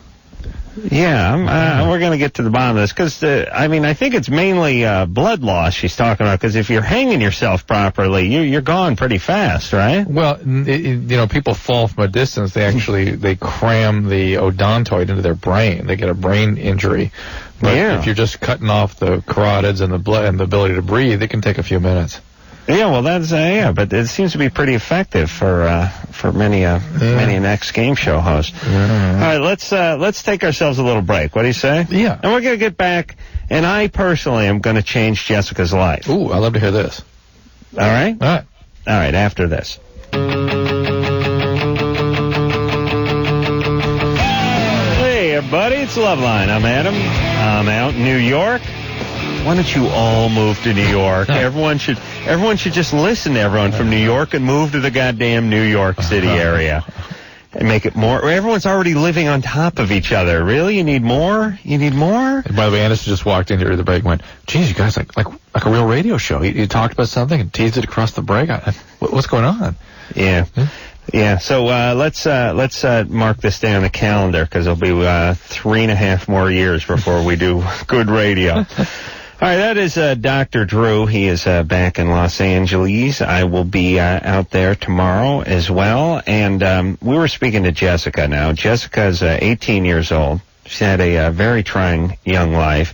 Yeah, we're going to get to the bottom of this, because, I think it's mainly blood loss she's talking about, because if you're hanging yourself properly, you're gone pretty fast, right? Well, people fall from a distance. They cram the odontoid into their brain. They get a brain injury. But if you're just cutting off the carotids and the blood and the ability to breathe, it can take a few minutes. Yeah, well, that's but it seems to be pretty effective for many an ex-game show host. Yeah. All right, let's take ourselves a little break. What do you say? Yeah. And we're gonna get back, and I personally am gonna change Jessica's life. Ooh, I'd love to hear this. All right. All right. All right. After this. Hey, everybody, it's Loveline. I'm Adam. I'm out in New York. Why don't you all move to New York? Everyone should just listen to everyone from New York and move to the goddamn New York City area and make it more. Everyone's already living on top of each other. Really? You need more? You need more? And by the way, Anderson just walked in here to the break and went, geez, you guys like a real radio show. You talked about something and teased it across the break. What's going on? Yeah. Yeah, so let's mark this day on the calendar, because it'll be 3.5 more years before we do good radio. All right, that is Dr. Drew. He is back in Los Angeles. I will be out there tomorrow as well. And we were speaking to Jessica now. Jessica's 18 years old. She's had a very trying young life.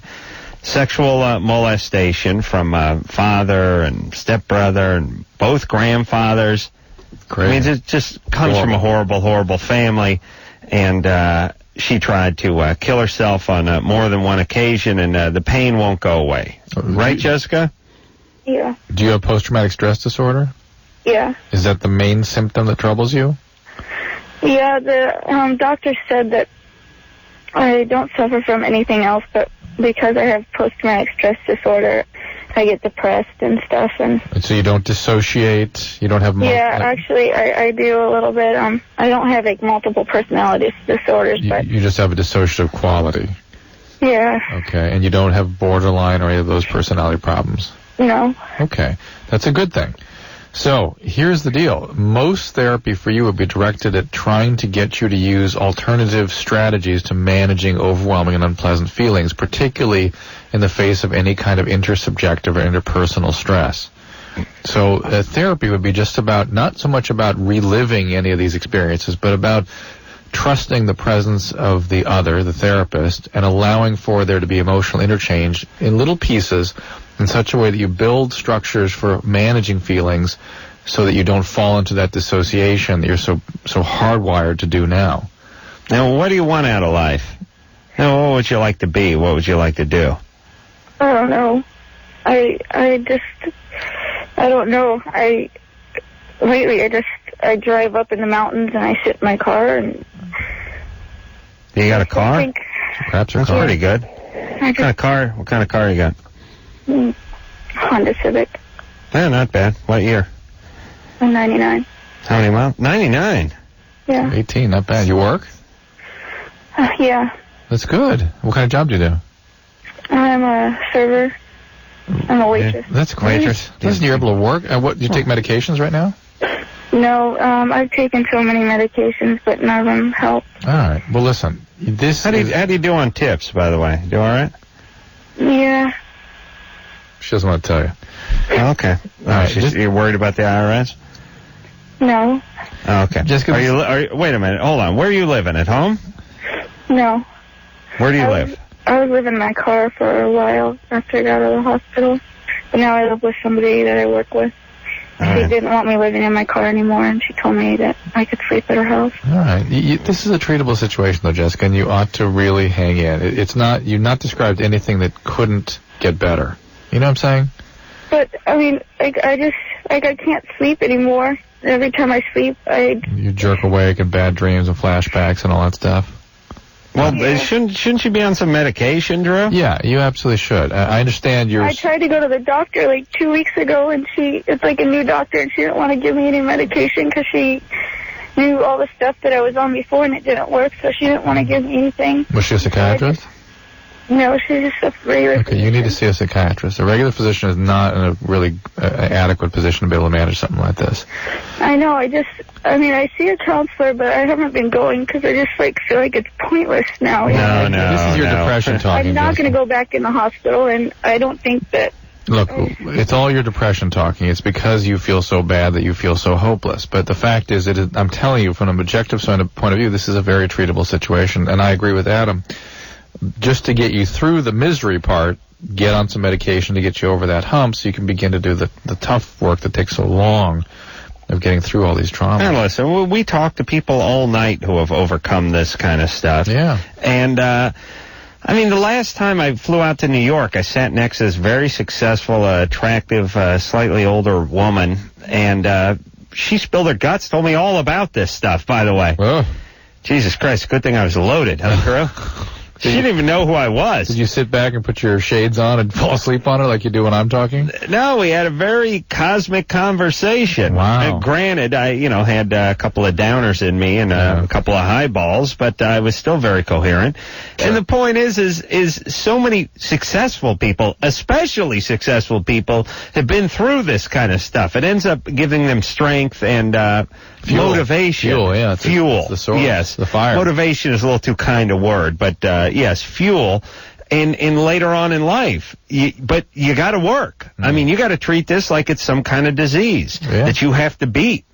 Sexual molestation from father and stepbrother and both grandfathers. Great. I mean, it just comes from a horrible, horrible family. and she tried to kill herself on more than one occasion, and the pain won't go away. Right, Jessica? Yeah. Do you have post-traumatic stress disorder? Yeah. Is that the main symptom that troubles you? Yeah, the doctor said that I don't suffer from anything else, but because I have post-traumatic stress disorder, I get depressed and stuff. And so you don't dissociate? You don't have... actually, I do a little bit. I don't have, like, multiple personality disorders, but... You just have a dissociative quality? Yeah. Okay, and you don't have borderline or any of those personality problems? No. Okay, that's a good thing. So, here's the deal. Most therapy for you would be directed at trying to get you to use alternative strategies to managing overwhelming and unpleasant feelings, particularly in the face of any kind of intersubjective or interpersonal stress. So, therapy would be just about, not so much about reliving any of these experiences, but about trusting the presence of the other, the therapist, and allowing for there to be emotional interchange in little pieces in such a way that you build structures for managing feelings so that you don't fall into that dissociation that you're so hardwired to do now. Now, what do you want out of life? Now, what would you like to be? What would you like to do? I don't know. I don't know. Lately, I drive up in the mountains and I sit in my car and... You got a car? Perhaps that's pretty good. What kind of car you got? Honda Civic. Yeah, not bad. What year? I'm 99. How many miles? 99. Yeah. 18, not bad. You work? Yeah. That's good. What kind of job do you do? I'm a server. I'm a waitress. Yeah, that's great. Waitress. Listen, you're able to work. What, do you take medications right now? No, I've taken so many medications, but none of them help. All right. Well, listen. How do you do on tips, by the way? Do all right? Yeah. She doesn't want to tell you. Oh, okay. All right. You're worried about the IRS? No. Oh, okay. Wait a minute. Hold on. Where are you living? At home? No. Where do you live? I was living in my car for a while after I got out of the hospital. But now I live with somebody that I work with. She didn't want me living in my car anymore, and she told me that I could sleep at her house. All right. This is a treatable situation, though, Jessica, and you ought to really hang in. It's not, you've not described anything that couldn't get better. You know what I'm saying? But, I mean, I can't sleep anymore. Every time I sleep, You jerk awake and bad dreams and flashbacks and all that stuff. Well, shouldn't you be on some medication, Drew? Yeah, you absolutely should. I understand I tried to go to the doctor like 2 weeks ago, and it's like a new doctor, and she didn't want to give me any medication because she knew all the stuff that I was on before, and it didn't work, so she didn't want to give me anything. Was she a psychiatrist? No, she's just a regular physician. You need to see a psychiatrist. A regular physician is not in a really adequate position to be able to manage something like this. I know. I see a counselor, but I haven't been going because I just feel like it's pointless now. No. This is your depression talking. I'm not going to go back in the hospital, and I don't think that... Look, it's all your depression talking. It's because you feel so bad that you feel so hopeless. But the fact is, I'm telling you, from an objective point of view, this is a very treatable situation, and I agree with Adam. Just to get you through the misery part, get on some medication to get you over that hump so you can begin to do the tough work that takes so long of getting through all these traumas. And listen, we talk to people all night who have overcome this kind of stuff. Yeah. And, the last time I flew out to New York, I sat next to this very successful, attractive, slightly older woman, and she spilled her guts, told me all about this stuff, by the way. Oh. Jesus Christ, good thing I was loaded, huh, Drew? She didn't even know who I was. Did you sit back and put your shades on and fall asleep on her like you do when I'm talking? No, we had a very cosmic conversation. Wow. Granted, I, had a couple of downers in me and a couple of highballs, but I was still very coherent. Sure. And the point is so many successful people, especially successful people, have been through this kind of stuff. It ends up giving them strength and motivation. Fuel, yeah. Fuel. It's the source. Yes. The fire. Motivation is a little too kind a word, but yes, fuel. And later on in life, but you got to work. I mean, you got to treat this like it's some kind of disease that you have to beat.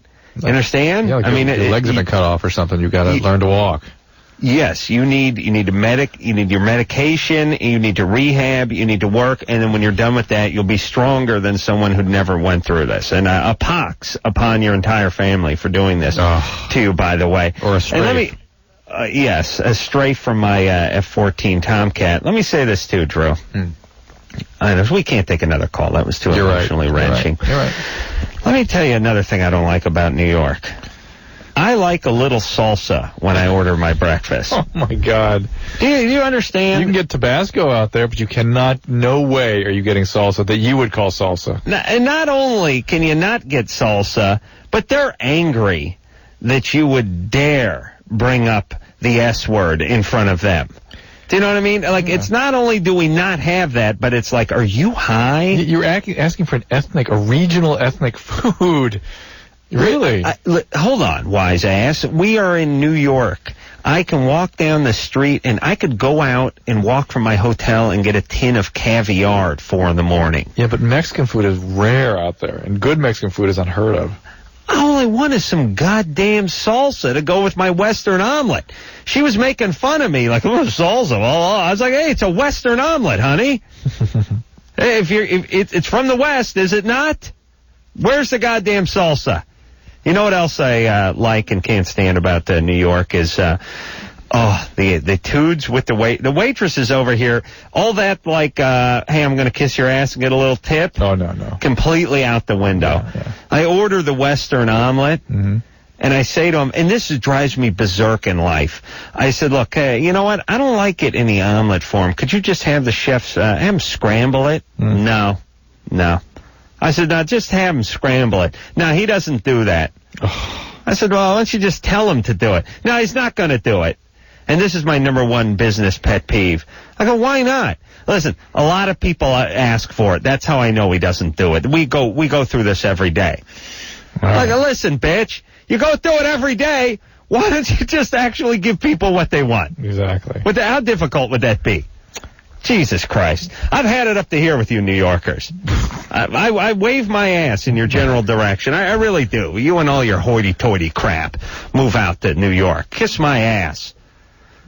You understand? Yeah, like your legs have been cut off or something. You got to learn to walk. Yes, you need your medication, you need to rehab, you need to work, and then when you're done with that, you'll be stronger than someone who never went through this. And a pox upon your entire family for doing this to you, by the way. Or a strafe. yes, a stray from my F-14 Tomcat. Let me say this too, Drew. We can't take another call. That was too emotionally wrenching. You're right. Let me tell you another thing I don't like about New York. I like a little salsa when I order my breakfast. Oh, my God. Do you understand? You can get Tabasco out there, but you cannot, no way are you getting salsa that you would call salsa. And not only can you not get salsa, but they're angry that you would dare bring up the S word in front of them. Do you know what I mean? Like, it's not only do we not have that, but it's like, are you high? You're asking for a regional ethnic food. Really? Hold on, wise ass. We are in New York. I can walk down the street, and I could go out and walk from my hotel and get a tin of caviar at 4 in the morning. Yeah, but Mexican food is rare out there, and good Mexican food is unheard of. All I want is some goddamn salsa to go with my Western omelet. She was making fun of me, like, oh, salsa. Well, I was like, hey, it's a Western omelet, honey. Hey, it's from the West, is it not? Where's the goddamn salsa? You know what else I like and can't stand about New York is the dudes with the waitresses over here. All that like, hey, I'm going to kiss your ass and get a little tip. Oh, no. Completely out the window. Yeah. I order the Western omelet, and I say to them, and this drives me berserk in life. I said, look, you know what? I don't like it in the omelet form. Could you just have the chefs have them scramble it? No. I said, no, just have him scramble it. No, he doesn't do that. I said, well, why don't you just tell him to do it? No, he's not going to do it. And this is my number one business pet peeve. I go, why not? Listen, a lot of people ask for it. That's how I know he doesn't do it. We go through this every day. Like, listen, bitch, you go through it every day. Why don't you just actually give people what they want? Exactly. How difficult would that be? Jesus Christ. I've had it up to here with you New Yorkers. I wave my ass in your general direction. I really do. You and all your hoity-toity crap. Move out to New York. Kiss my ass.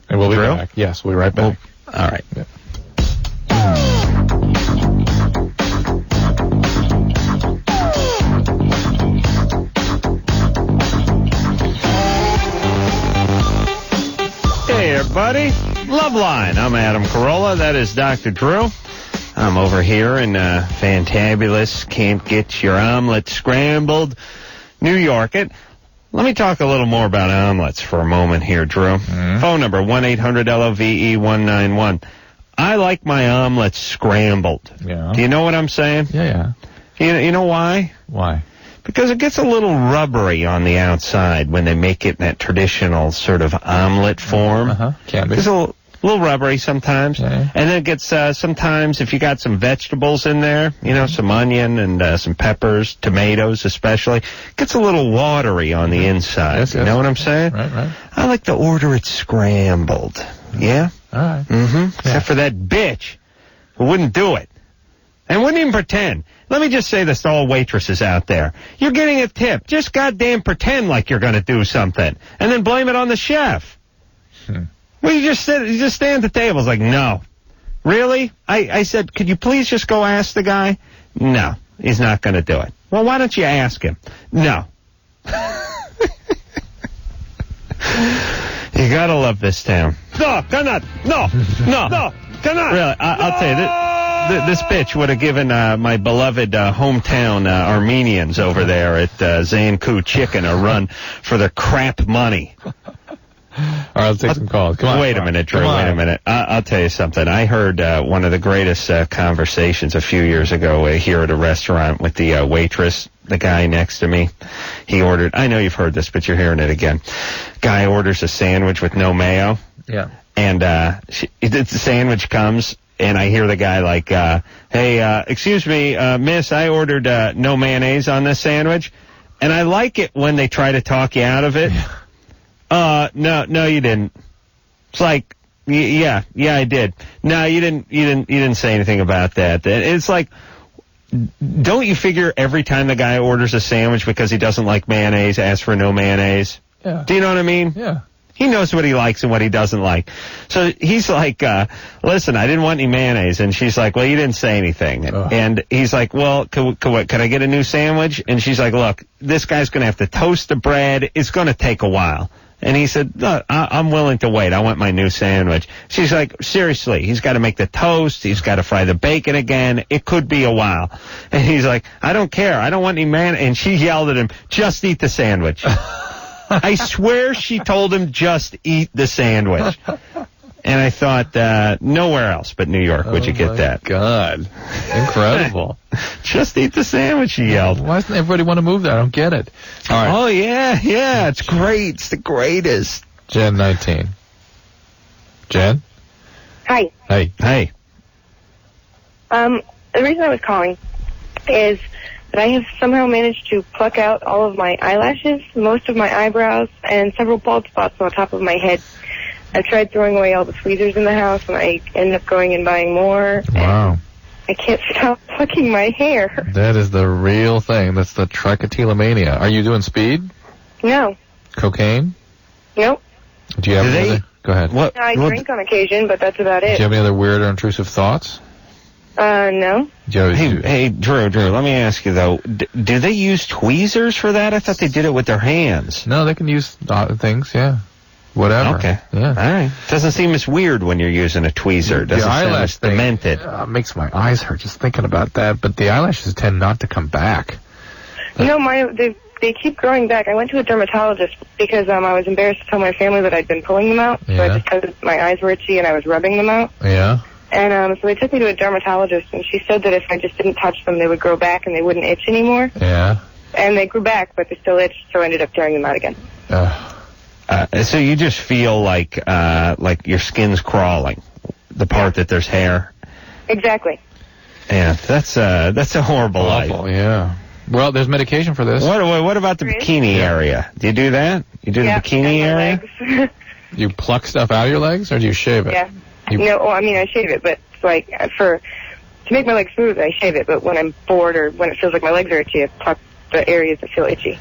And we'll be back. Yes, we'll be right back. All right. Yeah. Hey, everybody. Loveline. I'm Adam Carolla. That is Dr. Drew. I'm over here in fantabulous, can't get your omelet scrambled, New York. Let me talk a little more about omelets for a moment here, Drew. Phone number, 1-800-LOVE-191. I like my omelets scrambled. Yeah. Do you know what I'm saying? Yeah. You know why? Why? Because it gets a little rubbery on the outside when they make it in that traditional sort of omelet form. Can be. It's a little rubbery sometimes. Yeah. And then it gets, sometimes if you got some vegetables in there, some onion and some peppers, tomatoes especially, it gets a little watery on the inside. Yes. You know what I'm saying? Right. I like to order it scrambled. Yeah? All right. Except for that bitch who wouldn't do it. And wouldn't even pretend. Let me just say this to all waitresses out there. You're getting a tip. Just goddamn pretend like you're going to do something. And then blame it on the chef. Well, you just stand at the table. It's like, no. Really? I said, could you please just go ask the guy? No, he's not going to do it. Well, why don't you ask him? No. You got to love this town. No, cannot. No, cannot. Really, I'll tell you, this bitch would have given my beloved hometown Armenians over there at Zanku Chicken a run for their crap money. All right, let's take some calls. Come on. Wait a minute, Drew. Wait a minute. I'll tell you something. I heard one of the greatest conversations a few years ago here at a restaurant with the waitress, the guy next to me. He ordered, I know you've heard this, but you're hearing it again. Guy orders a sandwich with no mayo. Yeah. And the sandwich comes, and I hear the guy like, hey, excuse me, miss, I ordered no mayonnaise on this sandwich. And I like it when they try to talk you out of it. No, you didn't. It's like, yeah, I did. No, you didn't say anything about that. It's like, don't you figure every time the guy orders a sandwich because he doesn't like mayonnaise, ask for no mayonnaise? Yeah. Do you know what I mean? Yeah. He knows what he likes and what he doesn't like. So he's like, listen, I didn't want any mayonnaise. And she's like, well, you didn't say anything. And he's like, well, could I get a new sandwich? And she's like, look, this guy's going to have to toast the bread. It's going to take a while. And he said, look, I'm willing to wait. I want my new sandwich. She's like, seriously, he's got to make the toast. He's got to fry the bacon again. It could be a while. And he's like, I don't care. I don't want any man. And she yelled at him, just eat the sandwich. I swear she told him, just eat the sandwich. And I thought, nowhere else but New York would you get that. God. Incredible. Just eat the sandwich, she yelled. Why doesn't everybody want to move there? I don't get it. All right. Oh, yeah. It's great. It's the greatest. Jen, 19. Jen? Hi. Hey. The reason I was calling is that I have somehow managed to pluck out all of my eyelashes, most of my eyebrows, and several bald spots on the top of my head. I've tried throwing away all the tweezers in the house, and I end up going and buying more. Wow. I can't stop plucking my hair. That is the real thing. That's the trichotillomania. Are you doing speed? No. Cocaine? Nope. Do you have any other? Go ahead. No, I drink on occasion, but that's about Do it. you have any other weird or intrusive thoughts? No. Hey, Drew, let me ask you, though. Do they use tweezers for that? I thought they did it with their hands. No, they can use things, yeah. Whatever. Okay. Yeah. All right. Doesn't seem as weird when you're using a tweezer. Doesn't the sound eyelash as demented. Makes my eyes hurt just thinking about that, but the eyelashes tend not to come back. No, they keep growing back. I went to a dermatologist because I was embarrassed to tell my family that I'd been pulling them out, but because my eyes were itchy and I was rubbing them out. Yeah. And so they took me to a dermatologist, and she said that if I just didn't touch them, they would grow back and they wouldn't itch anymore. Yeah. And they grew back, but they still itched, so I ended up tearing them out again. So you just feel like your skin's crawling, the part that there's hair. Exactly. Yeah, that's a horrible life. Awful, yeah. Well, there's medication for this. What about the bikini area? Do you do that? You do the bikini area? You pluck stuff out of your legs, or do you shave it? Yeah. I shave it, but it's like to make my legs smooth, I shave it. But when I'm bored or when it feels like my legs are itchy, I pluck the areas that feel itchy.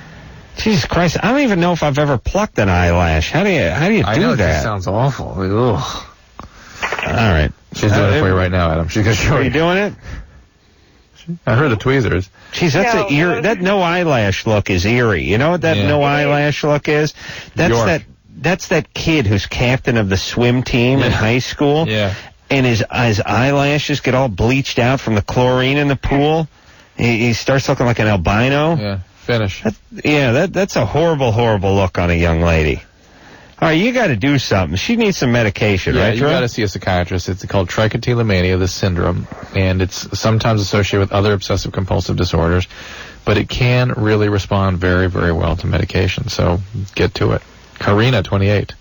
Jesus Christ! I don't even know if I've ever plucked an eyelash. How do you I do know, that? It just sounds awful. Ugh. All right, she's doing it for you right now, Adam. She's gonna show you. Are you doing it? I heard the tweezers. Jeez, that no eyelash look is eerie. You know what that no eyelash look is? That's that kid who's captain of the swim team in high school. Yeah. And his eyelashes get all bleached out from the chlorine in the pool. He starts looking like an albino. Yeah. Finish. That's a horrible, horrible look on a young lady. All right, you got to do something. She needs some medication, right, you got to see a psychiatrist. It's called trichotillomania, this syndrome, and it's sometimes associated with other obsessive-compulsive disorders, but it can really respond very, very well to medication, so get to it. Karina, 28.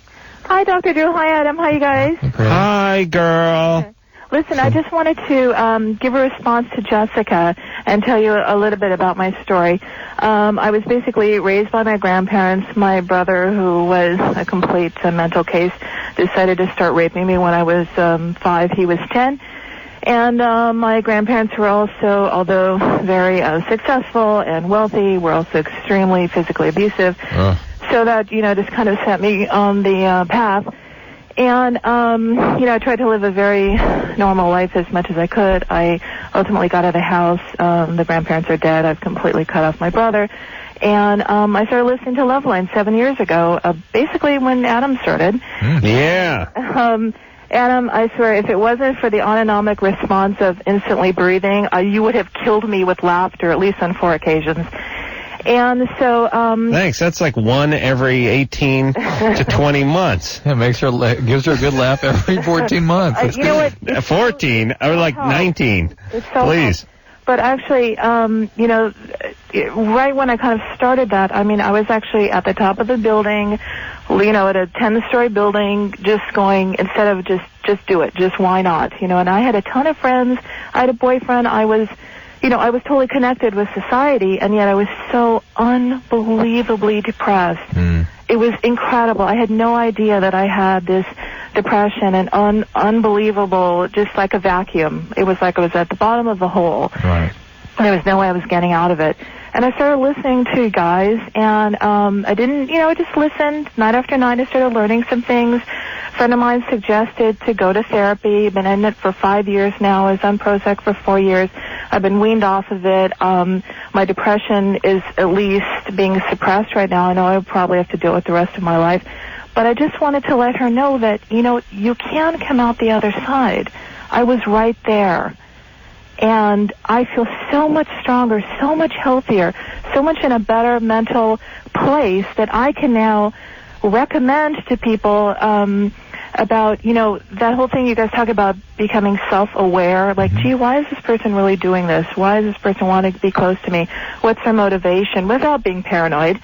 Hi, Dr. Drew. Hi, Adam. Hi, you guys. Hi, girl. Listen, I just wanted to give a response to Jessica and tell you a little bit about my story. I was basically raised by my grandparents. My brother, who was a complete mental case, decided to start raping me when I was 5. He was 10. And my grandparents were also, although very successful and wealthy, were also extremely physically abusive. So that, just kind of set me on the path. And, I tried to live a very normal life as much as I could. I ultimately got out of the house. The grandparents are dead. I've completely cut off my brother. And I started listening to Loveline 7 years ago, basically when Adam started. Yeah. Adam, I swear, if it wasn't for the autonomic response of instantly breathing, you would have killed me with laughter, at least on 4 occasions. And so, thanks. That's like one every 18 to 20 months. Yeah, gives her a good laugh every 14 months. You know what? 14? I would like 19. It's so Please. But actually, right when I kind of started that, I was actually at the top of the building, at a 10-story building, just going, instead of just do it, just why not, and I had a ton of friends. I had a boyfriend. I was totally connected with society, and yet I was so unbelievably depressed. It was incredible. I had no idea that I had this depression and unbelievable, just like a vacuum. It was like I was at the bottom of the hole. Right. There was no way I was getting out of it. And I started listening to guys, and I didn't, I just listened night after night. I started learning some things. A friend of mine suggested to go to therapy. Been in it for 5 years now. I was on Prozac for 4 years. I've been weaned off of it. My depression is at least being suppressed right now. I know I'll probably have to deal with the rest of my life. But I just wanted to let her know that, you can come out the other side. I was right there. And I feel so much stronger, so much healthier, so much in a better mental place that I can now recommend to people about, that whole thing you guys talk about becoming self-aware. Like, gee, why is this person really doing this? Why does this person want to be close to me? What's their motivation? Without being paranoid.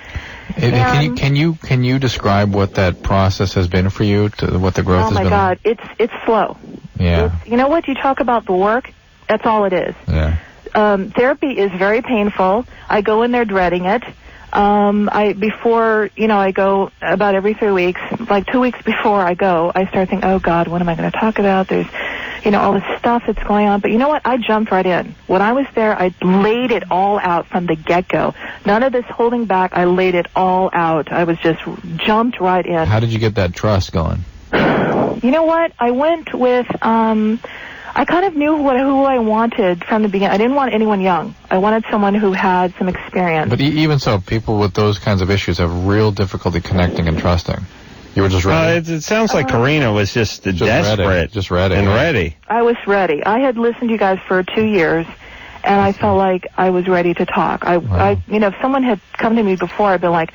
Can you describe what that process has been for you? What the growth has been? Oh my God, it's slow. Yeah. You know what? You talk about the work. That's all it is. Yeah. Therapy is very painful. I go in there dreading it. I go about every 3 weeks. Like 2 weeks before I go, I start thinking, oh God, what am I going to talk about? There's, all this stuff that's going on. But you know what? I jumped right in. When I was there, I laid it all out from the get-go. None of this holding back. I laid it all out. I was just jumped right in. How did you get that trust going? You know what? I went with, I kind of knew who I wanted from the beginning. I didn't want anyone young. I wanted someone who had some experience. But even so, people with those kinds of issues have real difficulty connecting and trusting. You were just ready? It sounds like Karina was just desperate. Just ready. And ready. I was ready. I had listened to you guys for 2 years, and I felt like I was ready to talk. If someone had come to me before, I'd been like,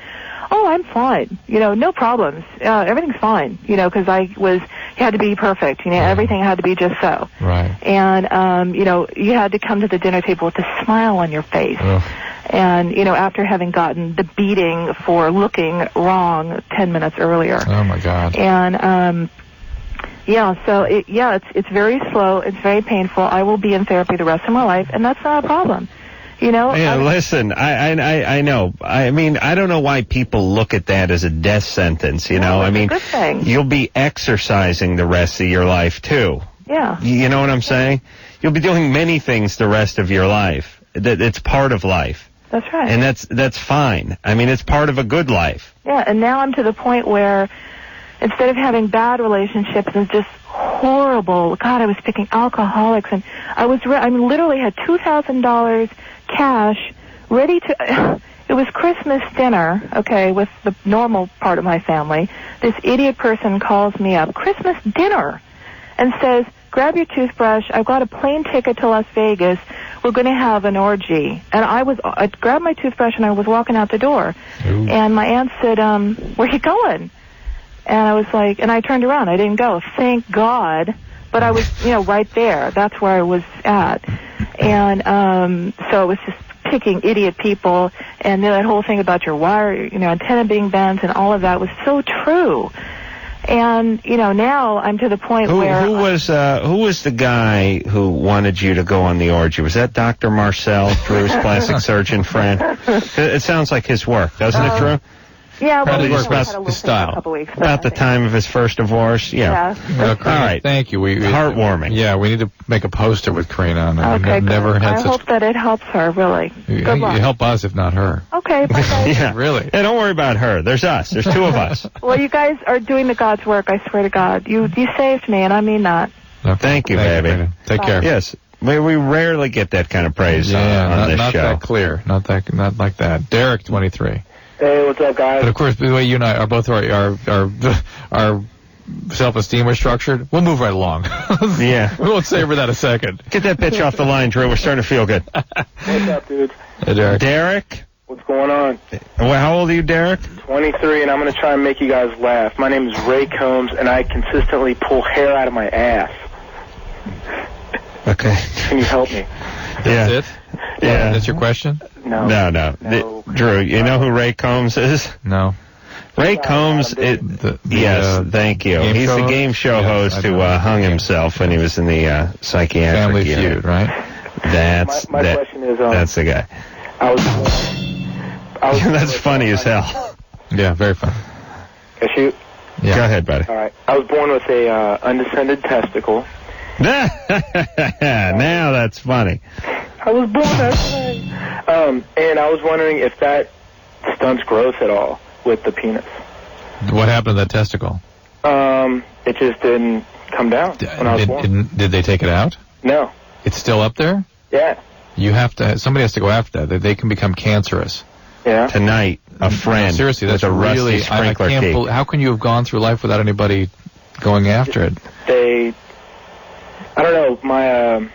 oh, I'm fine. No problems. Everything's fine. Because you had to be perfect. Everything had to be just so. Right. And, you had to come to the dinner table with a smile on your face. Ugh. And, after having gotten the beating for looking wrong 10 minutes earlier. Oh, my God. And, it's very slow. It's very painful. I will be in therapy the rest of my life, and that's not a problem. Listen, I know. I mean, I don't know why people look at that as a death sentence, No, it's a good thing. You'll be exercising the rest of your life, too. Yeah. You know what I'm saying? You'll be doing many things the rest of your life. It's part of life. That's right. And that's fine. I mean, it's part of a good life. Yeah, and now I'm to the point where instead of having bad relationships and just horrible, God, I was picking alcoholics, and I literally had $2,000 cash ready to, it was Christmas dinner, okay, with the normal part of my family. This idiot person calls me up, Christmas dinner, and says, grab your toothbrush, I've got a plane ticket to Las Vegas, we're going to have an orgy. And I grabbed my toothbrush and I was walking out the door. Ooh. And my aunt said, where you going? And I was like, and I turned around. I didn't go. Thank God. But I was, right there. That's where I was at. And so it was just picking idiot people. And then that whole thing about your wire, antenna being bent and all of that was so true. And, now I'm to the point where... Who was the guy who wanted you to go on the orgy? Was that Dr. Marcel, Drew's plastic surgeon friend? It sounds like his work, doesn't it, Drew? Yeah, well, we had a his little style. A couple weeks, About the time of his first divorce, yeah. All right. Thank you. Heartwarming. Yeah, we need to make a poster with Karina on it. Okay, never had I hope that it helps her, really. Good luck. You help us, if not her. Okay, bye guys. Yeah, really. Hey, don't worry about her. There's us. There's two of us. Well, you guys are doing the God's work, I swear to God. You saved me, and I mean that. Okay. Thank you, baby. Take care. Yes. We rarely get that kind of praise on this not show. That clear. Not like that. Derek, 23. Hey, what's up, guys? But of course, the way you and I are both our self-esteem are structured, we'll move right along. Yeah. We won't savor that a second. Get that bitch off the line, Drew. We're starting to feel good. What's up, dudes? Hey, Derek. Derek? What's going on? Well, how old are you, Derek? 23, and I'm going to try and make you guys laugh. My name is Ray Combs, and I consistently pull hair out of my ass. Okay. Can you help me? That's it? Yeah. That's your question? No. Drew, you know who Ray Combs is? No. Ray Combs, yes, thank you. He's the game show host who hung himself when he was in the psychiatric Family unit. Feud, right? My question is, that's the guy. That's funny as hell. Yeah, very funny. Can I shoot? Yeah. Go ahead, buddy. All right. I was born with a undescended testicle. Now that's funny. I was born that way. And I was wondering if that stunts growth at all with the penis. What happened to that testicle? It just didn't come down when I was born. Did they take it out? No. It's still up there? Yeah. Somebody has to go after that. They can become cancerous. Yeah. Tonight, a friend. Seriously, that's with a rusty really. sprinkler I can't key. how can you have gone through life without anybody going after it? I don't know. My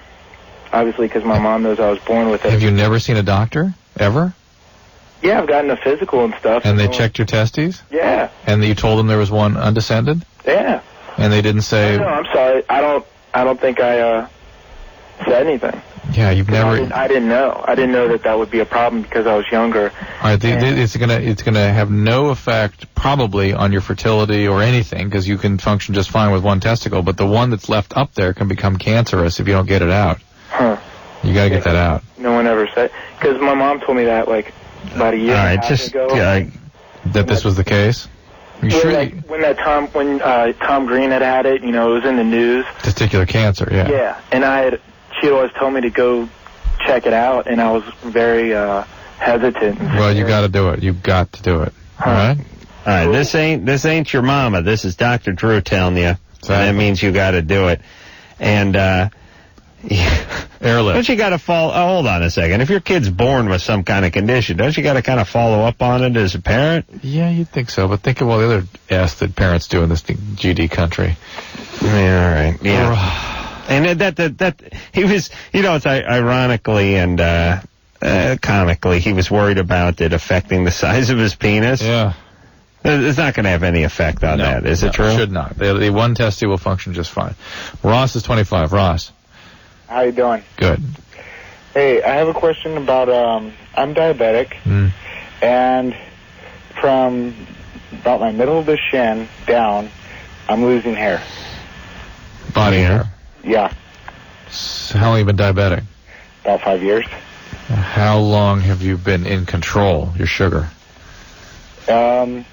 obviously because my mom knows I was born with it. Have you never seen a doctor ever? Yeah, I've gotten a physical and stuff. And they checked your testes? Yeah. And you told them there was one undescended? Yeah. And they didn't say. No, I'm sorry. I don't think I said anything. Yeah, you've never. I didn't know. I didn't know that would be a problem because I was younger. All right, it's gonna have no effect probably on your fertility or anything because you can function just fine with one testicle. But the one that's left up there can become cancerous if you don't get it out. Huh. You got to get that out. No one ever said because my mom told me that like about a year and a half ago. That this was the case. You sure? When Tom Green had it, it was in the news. Testicular cancer, yeah. Yeah, and she always told me to go check it out, and I was very hesitant. Well, you got to do it. You've got to do it. All right. All right. This ain't your mama. This is Dr. Drew telling you. So that means you got to do it. And airlift. Don't you got to follow? Oh, hold on a second. If your kid's born with some kind of condition, don't you got to kind of follow up on it as a parent? Yeah, you'd think so. But think of all the other ass that parents do in this GD country. Yeah, all right. Yeah. And that he was, it's ironically and comically, he was worried about it affecting the size of his penis. Yeah. It's not going to have any effect on that, is it true? It should not. The one testy will function just fine. Ross is 25. Ross. How you doing? Good. Hey, I have a question about, I'm diabetic, and from about my middle of the shin down, I'm losing hair. Body hair? Yeah. So how long have you been diabetic? About 5 years. How long have you been in control, your sugar? About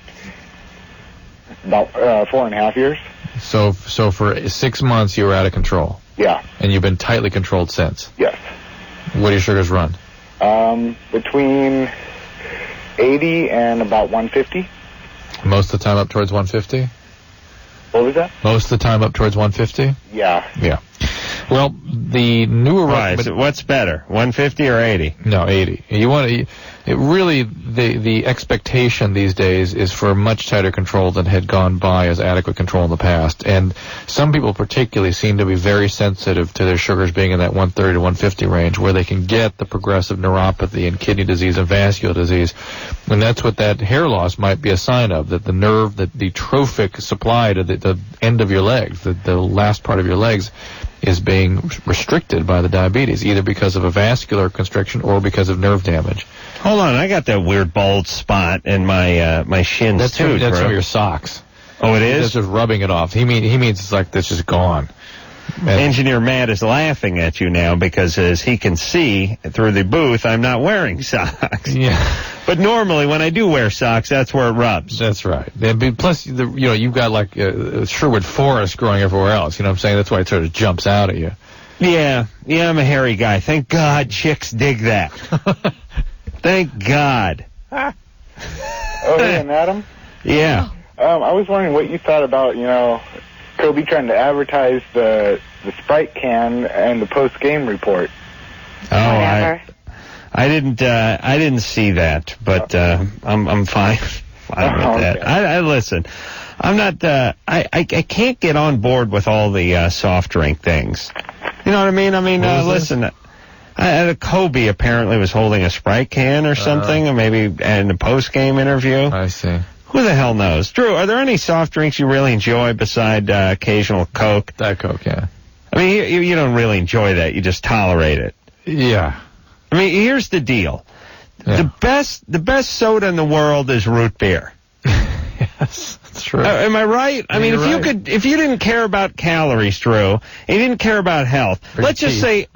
4.5 years. So for 6 months you were out of control? Yeah. And you've been tightly controlled since? Yes. What do your sugars run? Between 80 and about 150. Most of the time up towards 150? What was that? Most of the time up towards 150? Yeah. Yeah. Well, the newer... Right, so what's better, 150 or 80? No, 80. You want to... It really, the expectation these days is for much tighter control than had gone by as adequate control in the past. And some people particularly seem to be very sensitive to their sugars being in that 130 to 150 range, where they can get the progressive neuropathy and kidney disease and vascular disease. And that's what that hair loss might be a sign of, that the nerve, the trophic supply to the end of your legs, the last part of your legs, is being restricted by the diabetes, either because of a vascular constriction or because of nerve damage. Hold on, I got that weird bald spot in my shins that's too. That's from your socks. Oh, it is? That's just rubbing it off. He means it's like that's just gone. Engineer Matt is laughing at you now because, as he can see through the booth, I'm not wearing socks. Yeah. But normally, when I do wear socks, that's where it rubs. That's right. Plus, you've got like a Sherwood Forest growing everywhere else. You know what I'm saying? That's why it sort of jumps out at you. Yeah, I'm a hairy guy. Thank God chicks dig that. Thank God. Oh, hey, and Adam? Yeah. I was wondering what you thought about, Kobe trying to advertise the Sprite can and the post-game report. Oh, I didn't see that, but I'm fine with that. I listen. I'm not. I can't get on board with all the soft drink things. You know what I mean? Listen. Kobe apparently was holding a Sprite can or something, or maybe in a post-game interview. I see. Who the hell knows? Drew, are there any soft drinks you really enjoy beside occasional Coke? Diet Coke, yeah. I mean, you don't really enjoy that. You just tolerate it. Yeah. I mean, here's the deal. Yeah. The best soda in the world is root beer. Yes, that's true. Am I right? I mean, if you didn't care about calories, Drew, and you didn't care about health, let's just say,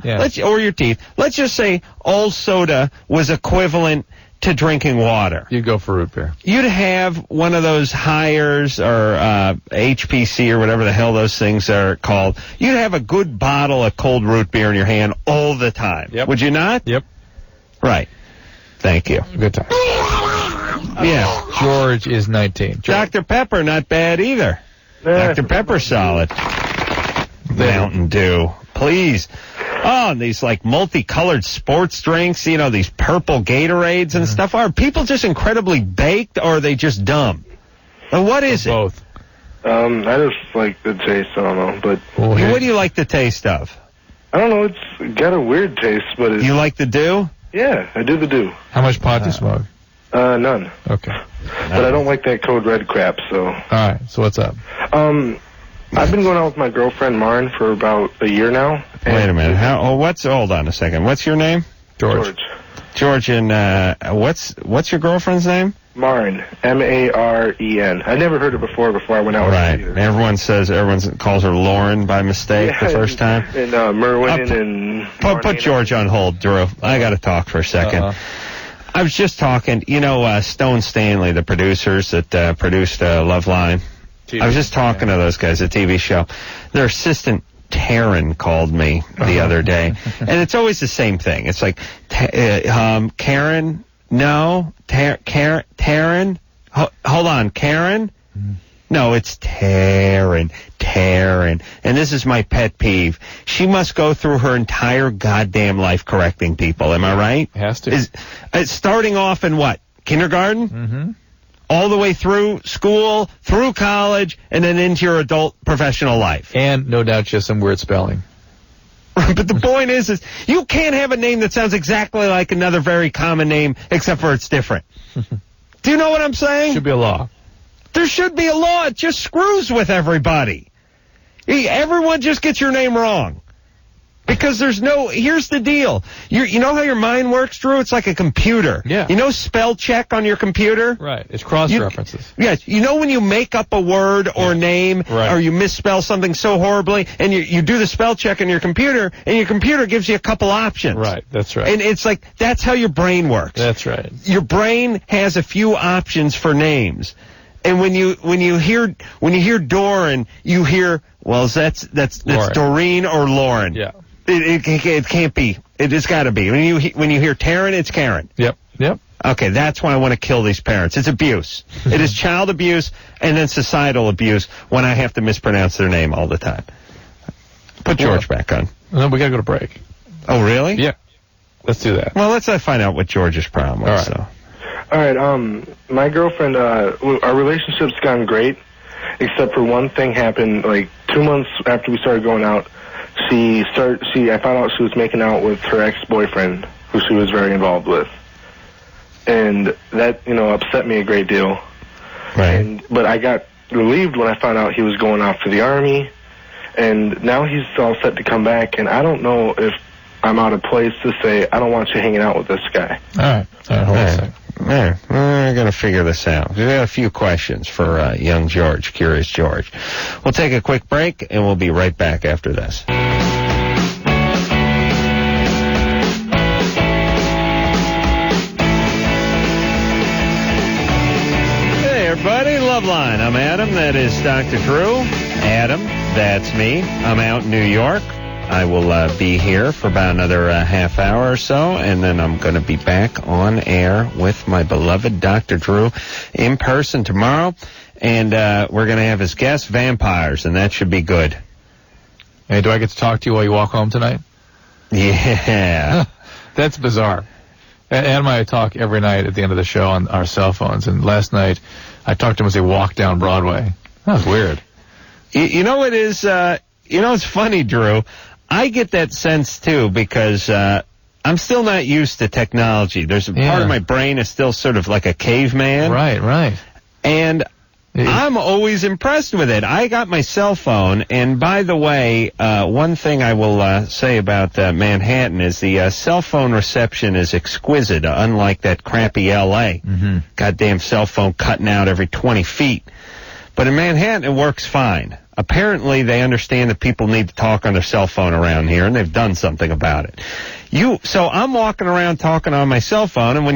or your teeth, let's just say all soda was equivalent to drinking water. You'd go for root beer. You'd have one of those Hires or HPC or whatever the hell those things are called. You'd have a good bottle of cold root beer in your hand all the time. Yep. Would you not? Yep. Right. Thank you. Good time. Yeah. George is 19. George. Dr. Pepper, not bad either. Dr. Pepper's solid. Mountain Dew. please. Oh, and these like multicolored sports drinks, you know, these purple Gatorades and stuff. Are people just incredibly baked, or are they just dumb? Or what is it? Both. I just like the taste. I don't know, but What do you like the taste of? I don't know. It's got a weird taste, but it's... You like the dew? Yeah, I do the do. How much pot do you smoke? None. Okay. But I don't like that Code Red crap, so... All right, so what's up? I've been going out with my girlfriend, Marin, for about a year now. Wait a minute. Hold on a second. What's your name? George. George, and what's your girlfriend's name? Marin. M-A-R-E-N. I never heard it before I went out with her either. Everyone calls her Lauren by mistake the first time. And Merwin and... Put George on hold, Drew. I got to talk for a second. I was just talking, Stone Stanley, the producers that produced Loveline. I was just talking to those guys, a TV show. Their assistant, Taryn, called me the other day. And it's always the same thing. It's like, Karen? No? Taryn? Hold on, Karen? No, it's Taryn. And this is my pet peeve. She must go through her entire goddamn life correcting people. Am I right? Has to. Starting off in what? Kindergarten? Mm-hmm. All the way through school, through college, and then into your adult professional life. And no doubt just some weird spelling. But the point is you can't have a name that sounds exactly like another very common name, except for it's different. Do you know what I'm saying? Should be a law. There should be a law. It just screws with everybody. Everyone just gets your name wrong. Because here's the deal. You know how your mind works, Drew? It's like a computer. Yeah. You know spell check on your computer? Right. It's cross-references. Yes. You know when you make up a word or name, or you misspell something so horribly, and you do the spell check on your computer, and your computer gives you a couple options. Right. That's right. And it's like, that's how your brain works. That's right. Your brain has a few options for names. And when you hear Doran, you hear, well, that's Doreen or Lauren. Yeah. It can't be. It's got to be. When you hear Taryn, it's Karen. Yep. Okay, that's why I want to kill these parents. It's abuse. It is child abuse and then societal abuse when I have to mispronounce their name all the time. Put George back on. No, we got to go to break. Oh, really? Yeah. Let's do that. Well, let's find out what George's problem was. All right. All right, my girlfriend, our relationship's gone great, except for one thing happened, like 2 months after we started going out. I found out she was making out with her ex-boyfriend, who she was very involved with. And that, upset me a great deal. Right. But I got relieved when I found out he was going off to the Army, and now he's all set to come back, and I don't know if I'm out of place to say, I don't want you hanging out with this guy. All right. Hold on a second. We're going to figure this out. We got a few questions for young George, Curious George. We'll take a quick break, and we'll be right back after this. Hey, everybody. Loveline. I'm Adam. That is Dr. Drew. Adam, that's me. I'm out in New York. I will be here for about another half hour or so, and then I'm going to be back on air with my beloved Dr. Drew in person tomorrow, and we're going to have as guests vampires, and that should be good. Hey, do I get to talk to you while you walk home tonight? Yeah. That's bizarre. Adam and I talk every night at the end of the show on our cell phones, and last night I talked to him as he walked down Broadway. That was weird. You know what is, it's funny, Drew. I get that sense, too, because I'm still not used to technology. There's a part of my brain is still sort of like a caveman. Right. And I'm always impressed with it. I got my cell phone, and by the way, one thing I will say about Manhattan is the cell phone reception is exquisite, unlike that crappy L.A. Mm-hmm. Goddamn cell phone cutting out every 20 feet. But in Manhattan, it works fine. Apparently, they understand that people need to talk on their cell phone around here, and they've done something about it. So I'm walking around talking on my cell phone, and when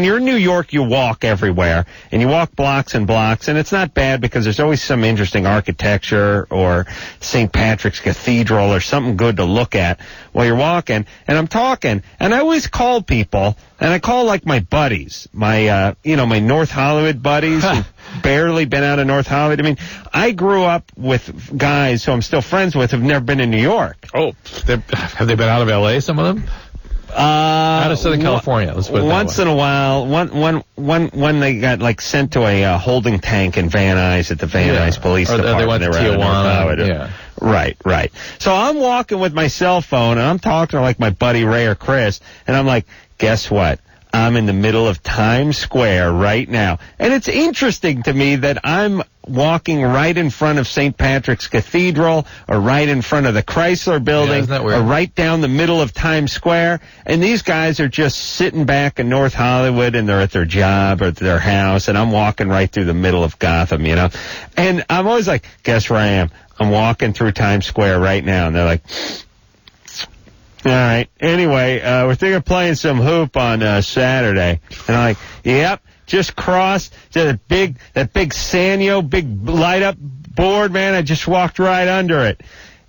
you're in New York, you walk everywhere, and you walk blocks and blocks, and it's not bad because there's always some interesting architecture or St. Patrick's Cathedral or something good to look at while you're walking. And I'm talking, and I always call people, and I call like my buddies, my North Hollywood buddies. barely been out of North Hollywood. I mean, I grew up with guys who I'm still friends with who've never been in New York. Oh, have they been out of L.A., some of them? Out of Southern California, let's put it once that way. in a while, when they got like sent to a holding tank in Van Nuys at the Van Nuys Police Department. They went to Tijuana. Right. So I'm walking with my cell phone, and I'm talking to like my buddy Ray or Chris, and I'm like, guess what? I'm in the middle of Times Square right now. And it's interesting to me that I'm walking right in front of St. Patrick's Cathedral or right in front of the Chrysler Building or right down the middle of Times Square. And these guys are just sitting back in North Hollywood and they're at their job or at their house. And I'm walking right through the middle of Gotham, you know. And I'm always like, guess where I am? I'm walking through Times Square right now. And they're like... All right. Anyway, we're thinking of playing some hoop on Saturday. And I'm like, yep, just crossed that big Sanyo, big light-up board, man. I just walked right under it.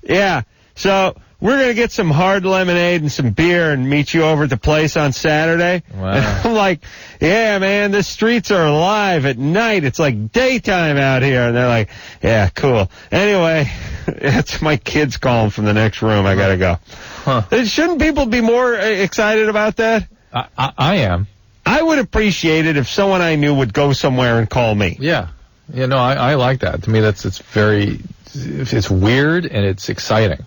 Yeah. So we're going to get some hard lemonade and some beer and meet you over at the place on Saturday. Wow. And I'm like, yeah, man, the streets are alive at night. It's like daytime out here. And they're like, yeah, cool. Anyway, it's my kids calling from the next room. I got to go. Huh. Shouldn't people be more excited about that? I am. I would appreciate it if someone I knew would go somewhere and call me. Yeah. Yeah, no, I like that. To me, it's weird and it's exciting.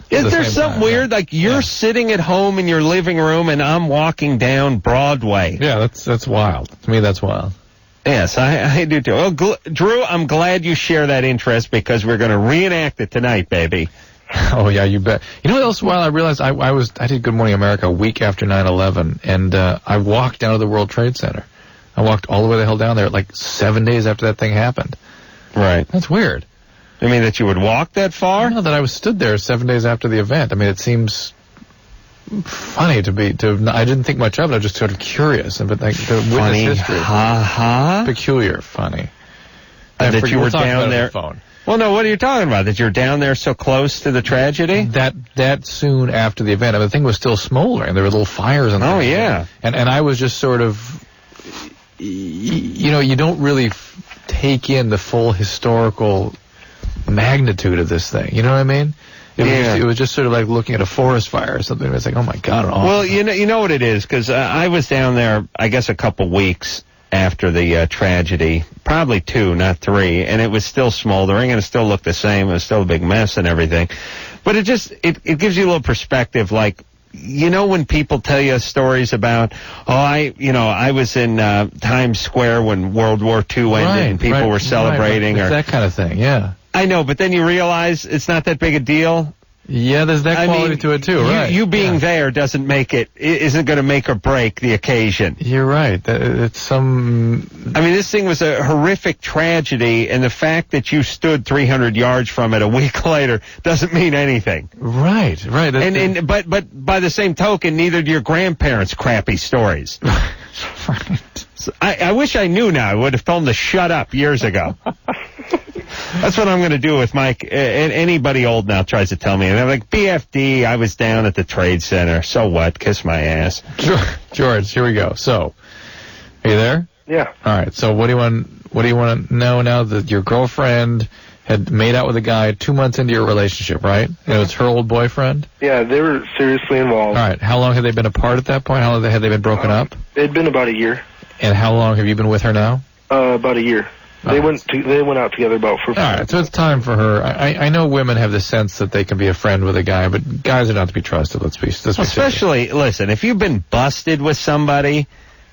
Is there something weird? Like you're sitting at home in your living room and I'm walking down Broadway. Yeah, that's wild. To me, that's wild. Yes, I do too. Well, Drew, I'm glad you share that interest because we're going to reenact it tonight, baby. Oh, yeah, you bet. You know what else? While I realized I did Good Morning America a week after 9/11, and I walked down to the World Trade Center. I walked all the way the hell down there like 7 days after that thing happened. Right. That's weird. I mean, that you would walk that far? No, that I was stood there 7 days after the event. I mean, it seems funny I didn't think much of it. I was just sort of curious. But like the witness history. Peculiar, funny. That you were down there. Phone. Well, no, what are you talking about? That you're down there so close to the tragedy? That soon after the event. I mean, the thing was still smoldering. There were little fires and things. Oh, yeah. And I was just sort of, you don't really take in the full historical magnitude of this thing. You know what I mean? It was just sort of like looking at a forest fire or something. It's like, oh, my God. Well, you know what it is, because I was down there, I guess, a couple weeks after the tragedy, probably 2, not 3, and it was still smoldering, and it still looked the same. It was still a big mess and everything. But it gives you a little perspective, like, you know when people tell you stories about, I was in Times Square when World War II ended and people were celebrating. Right. It's that kind of thing, yeah. I know, but then you realize it's not that big a deal. Yeah, there's that quality to it too, right? You being there isn't going to make or break the occasion. You're right. It's I mean, this thing was a horrific tragedy, and the fact that you stood 300 yards from it a week later doesn't mean anything. Right. But by the same token, neither do your grandparents' crappy stories. Right. So I wish I knew now. I would have told them to shut up years ago. That's what I'm going to do with Mike. Anybody old now tries to tell me. And I'm like, BFD, I was down at the Trade Center. So what? Kiss my ass. George, here we go. So, are you there? Yeah. All right. So what do you want to know now that your girlfriend had made out with a guy 2 months into your relationship, right? And it was her old boyfriend? Yeah, they were seriously involved. All right. How long had they been apart at that point? How long had they been broken up? It'd been about a year. And how long have you been with her now? About a year. They went out together about 4 months. All right, so it's time for her. I know women have the sense that they can be a friend with a guy, but guys are not to be trusted. Let's be especially serious. Listen, if you've been busted with somebody,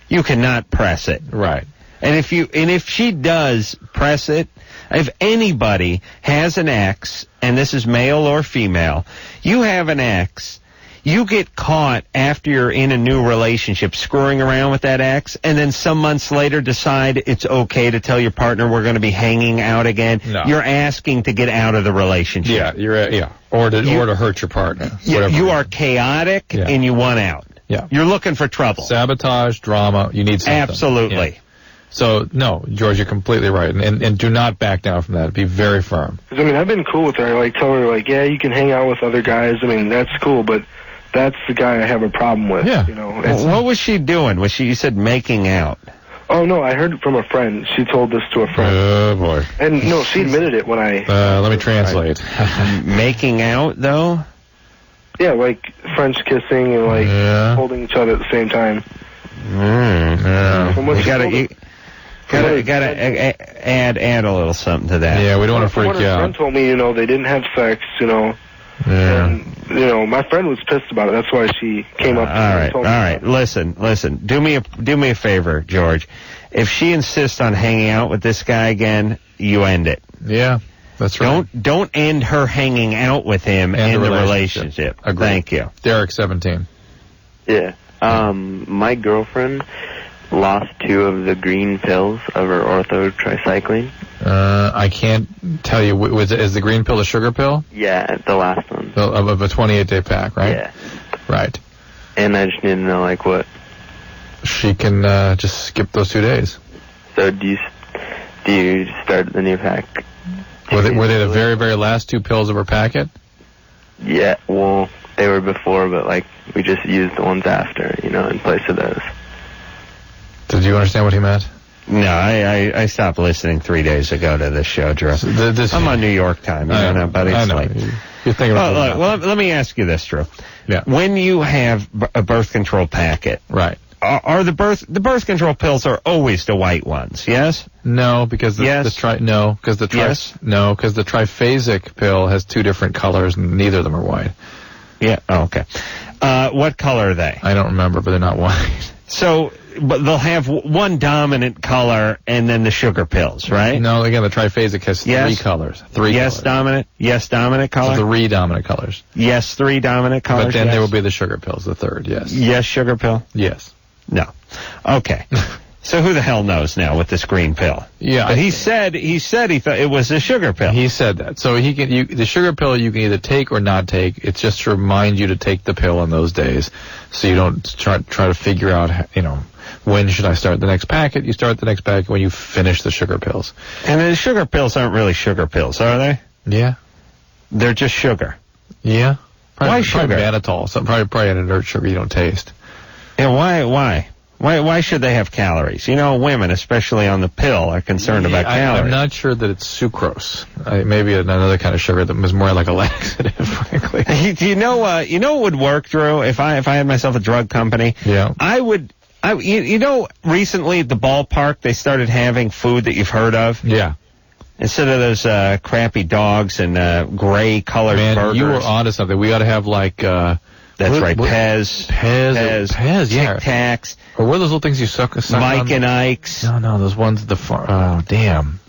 you cannot press it. Right. And if she does press it, if anybody has an ex, and this is male or female, you have an ex. You get caught after you're in a new relationship screwing around with that ex, and then some months later decide it's okay to tell your partner we're going to be hanging out again. No. You're asking to get out of the relationship. Yeah, or to hurt your partner. Yeah, you are chaotic and you want out. Yeah. You're looking for trouble. Sabotage, drama, you need something. Absolutely. Yeah. So, no, George, you're completely right. And do not back down from that. Be very firm. Because, I've been cool with her. I tell her, yeah, you can hang out with other guys. That's cool, but that's the guy I have a problem with. Yeah. What was she doing? You said making out? Oh, no, I heard it from a friend. She told this to a friend. Oh, boy. And, no, she admitted it when I... let me translate. Making out, though? Yeah, like French kissing and, like, holding each other at the same time. From what You she told me- gotta add a little something to that. Yeah, we don't want to From freak what you her out. friend told me, they didn't have sex, Yeah. And, my friend was pissed about it. That's why she came up to me and told me. All right. Listen. Do me a favor, George. If she insists on hanging out with this guy again, you end it. Yeah, that's right. Don't end her hanging out with him in the relationship. Agreed. Thank you. Derek, 17. Yeah. My girlfriend lost 2 of the green pills of her ortho tricycling. I can't tell you. Is the green pill a sugar pill? Yeah, the last one. Of a 28-day pack, right? Yeah. Right. And I just need to know, what. She can just skip those 2 days. So do you start the new pack? Were they the very, very last 2 pills of her packet? Yeah, well, they were before, but, we just used the ones after, in place of those. Did you understand what he meant? No, I stopped listening 3 days ago to this show, Drew. I'm on New York time, but it's late. You're thinking about let me ask you this, Drew. Yeah. When you have a birth control packet, right? Are the birth control pills are always the white ones? Yes. No, because the triphasic pill has 2 different colors, and neither of them are white. Yeah. Oh, okay. What color are they? I don't remember, but they're not white. So, but they'll have one dominant color and then the sugar pills, right? No, again, the triphasic has 3 colors. 3 yes, colors. Yes, dominant color? So 3 dominant colors. Yes, 3 dominant colors. But then there will be the sugar pills, the third, yes. Yes, sugar pill? Yes. No. Okay. So who the hell knows now with this green pill? Yeah. But he said he thought it was a sugar pill. He said that. So the sugar pill you can either take or not take. It's just to remind you to take the pill on those days, so you don't try to figure out, when should I start the next packet? You start the next packet when you finish the sugar pills. And the sugar pills aren't really sugar pills, are they? Yeah. They're just sugar. Yeah. Why sugar? Probably mannitol. Probably an inert sugar you don't taste. Yeah, why should they have calories? Women, especially on the pill, are concerned about calories. I'm not sure that it's sucrose. Maybe another kind of sugar that was more like a laxative, frankly. You know what would work, Drew? If I had myself a drug company, I would. Recently at the ballpark they started having food that you've heard of. Yeah. Instead of those crappy dogs and gray colored burgers. You were onto something. We ought to have That's right. Pez, yeah. Tic Tacs. Or what are those little things you suck Mike on? and Ike's. No, those ones at the oh, damn.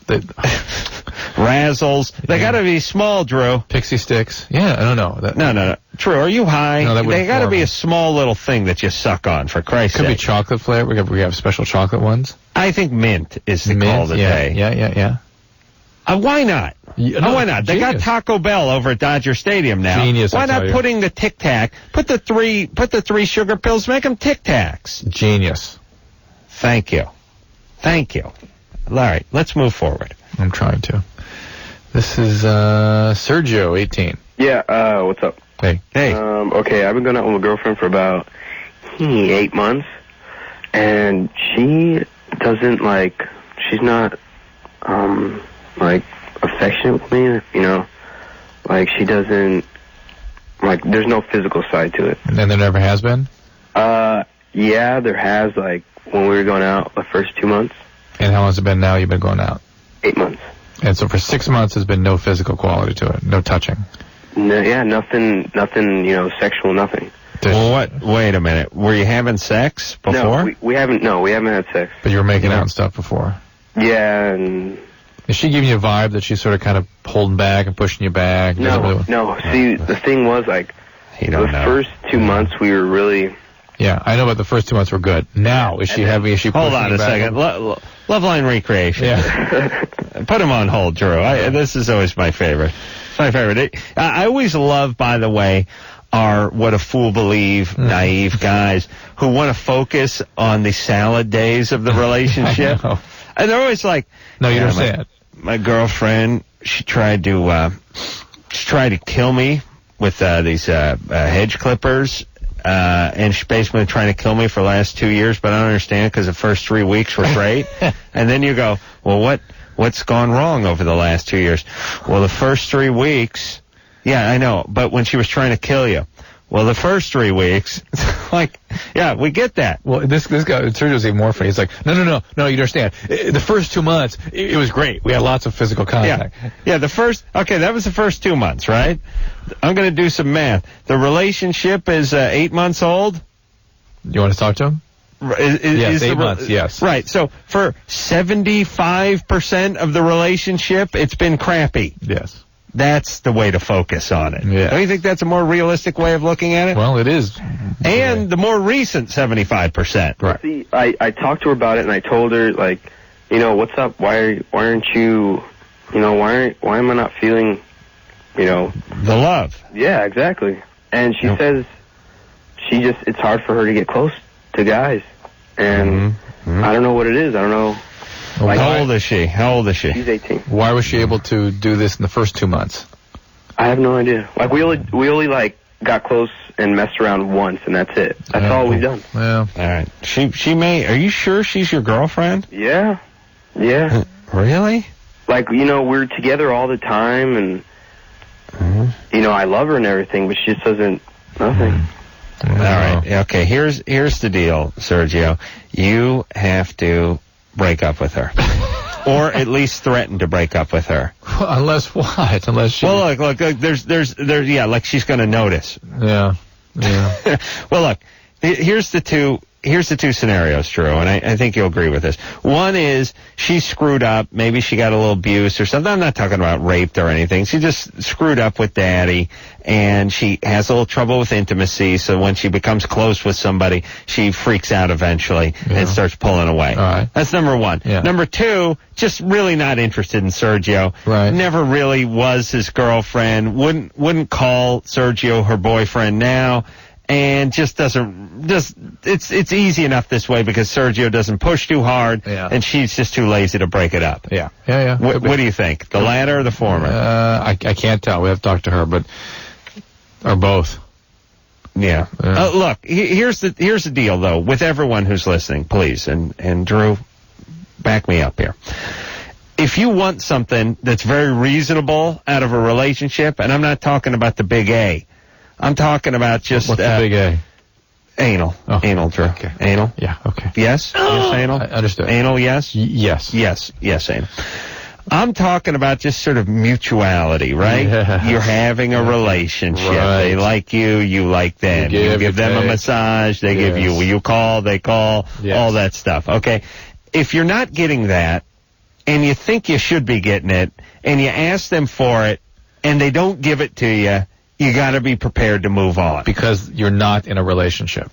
Razzles. They got to be small, Drew. Pixie Sticks. Yeah, I don't know. No. Drew, are you high? No, they got to be a small little thing that you suck on, for Christ's sake. Could be chocolate flavor. We have special chocolate ones. I think mint is the call of the day. Yeah. Why not? Why not? They got Taco Bell over at Dodger Stadium now. Genius. Why not putting the Tic Tac? Put the three sugar pills. Make them Tic Tacs. Genius. Thank you. All right, let's move forward. I'm trying to. This is Sergio, 18. Yeah. What's up? Hey. Okay, I've been going out with my girlfriend for about 8 months, and she doesn't she's not affectionate with me, she doesn't, there's no physical side to it. And there never has been? Yeah, there has, when we were going out the first 2 months. And how long has it been now you've been going out? 8 months. And so for 6 months there's been no physical quality to it, no touching? No, yeah, nothing, sexual, nothing. Well, what? Wait a minute. Were you having sex before? No, we haven't had sex. But you were making out and stuff before? Yeah, and... Is she giving you a vibe that she's sort of kind of holding back and pushing you back? No. See, the thing was, first 2 months we were really... Yeah, I know, but the first 2 months were good. Now, is she pushing Hold on a second. Loveline Recreation. Yeah. Put him on hold, Drew. This is always my favorite. It's my favorite. I always love, by the way, are what a fool believe, naive guys who want to focus on the salad days of the relationship. And they're always like, no, you don't say it. My girlfriend, she tried to kill me with these hedge clippers. and she's basically trying to kill me for the last 2 years, but I don't understand because the first 3 weeks were great. And then you go, well, what's gone wrong over the last 2 years? Well, the first 3 weeks, yeah, I know, but when she was trying to kill you. Well, the first 3 weeks, like, yeah, we get that. Well, this guy, Sergio's even more funny. He's like, no, you don't understand. The first 2 months, it was great. We had lots of physical contact. Yeah, that was the first 2 months, right? I'm going to do some math. The relationship is 8 months old. You want to talk to him? Yes, 8 months, yes. Right, so for 75% of the relationship, it's been crappy. Yes. That's the way to focus on it. Yeah. Don't you think that's a more realistic way of looking at it? Well, it is. And the more recent 75%. Right. See, I talked to her about it, and I told her, like, what's up? Why aren't you, why am I not feeling, the love? Yeah, exactly. And she says it's hard for her to get close to guys. And I don't know what it is. I don't know. Like, how old is she? She's 18. Why was she able to do this in the first 2 months? I have no idea. Like, we only like got close and messed around once, and that's it. That's all we've done. Yeah. All right. She may. Are you sure she's your girlfriend? Yeah. Really? Like, we're together all the time, and I love her and everything, but she just doesn't. Nothing. All right. Okay. Here's the deal, Sergio. You have to break up with her. Or at least threaten to break up with her. Unless what? Unless she... Well, look, there's, like she's going to notice. Yeah. Well, look, here's the two scenarios, Drew, and I think you'll agree with this. One is she screwed up. Maybe she got a little abuse or something. I'm not talking about raped or anything. She just screwed up with daddy, and she has a little trouble with intimacy, so when she becomes close with somebody, she freaks out eventually and starts pulling away. All right. That's number one. Yeah. Number two, just really not interested in Sergio. Right. Never really was his girlfriend. Wouldn't call Sergio her boyfriend now. And it's easy enough this way because Sergio doesn't push too hard, and she's just too lazy to break it up. Yeah. What do you think? The latter or the former? I can't tell. We have to talk to her, or both. Yeah. Look, here's the deal though, with everyone who's listening, please, and Drew, back me up here. If you want something that's very reasonable out of a relationship, and I'm not talking about the big A. I'm talking about just... What's the big A? Anal. Oh, anal, Drew. Okay. Anal? Yeah, okay. Yes? Yes, anal? I understood. Anal, yes? Yes. Yes, anal. I'm talking about just sort of mutuality, right? Yeah. You're having a relationship. Right. They like you, you like them. You give them a massage, they give you. You call, they call, all that stuff, okay? If you're not getting that, and you think you should be getting it, and you ask them for it, and they don't give it to you, you got to be prepared to move on. Because you're not in a relationship.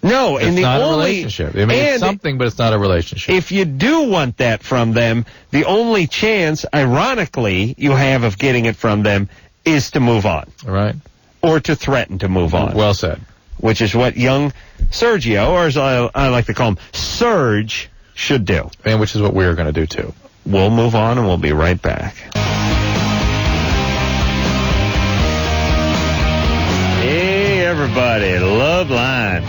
No, it's not a relationship. I mean, it's something, but it's not a relationship. If you do want that from them, the only chance, ironically, you have of getting it from them is to move on. All right. Or to threaten to move on. Well said. Which is what young Sergio, or as I like to call him, Serge, should do. And which is what we're going to do, too. We'll move on, and we'll be right back. Hey, everybody. Loveline.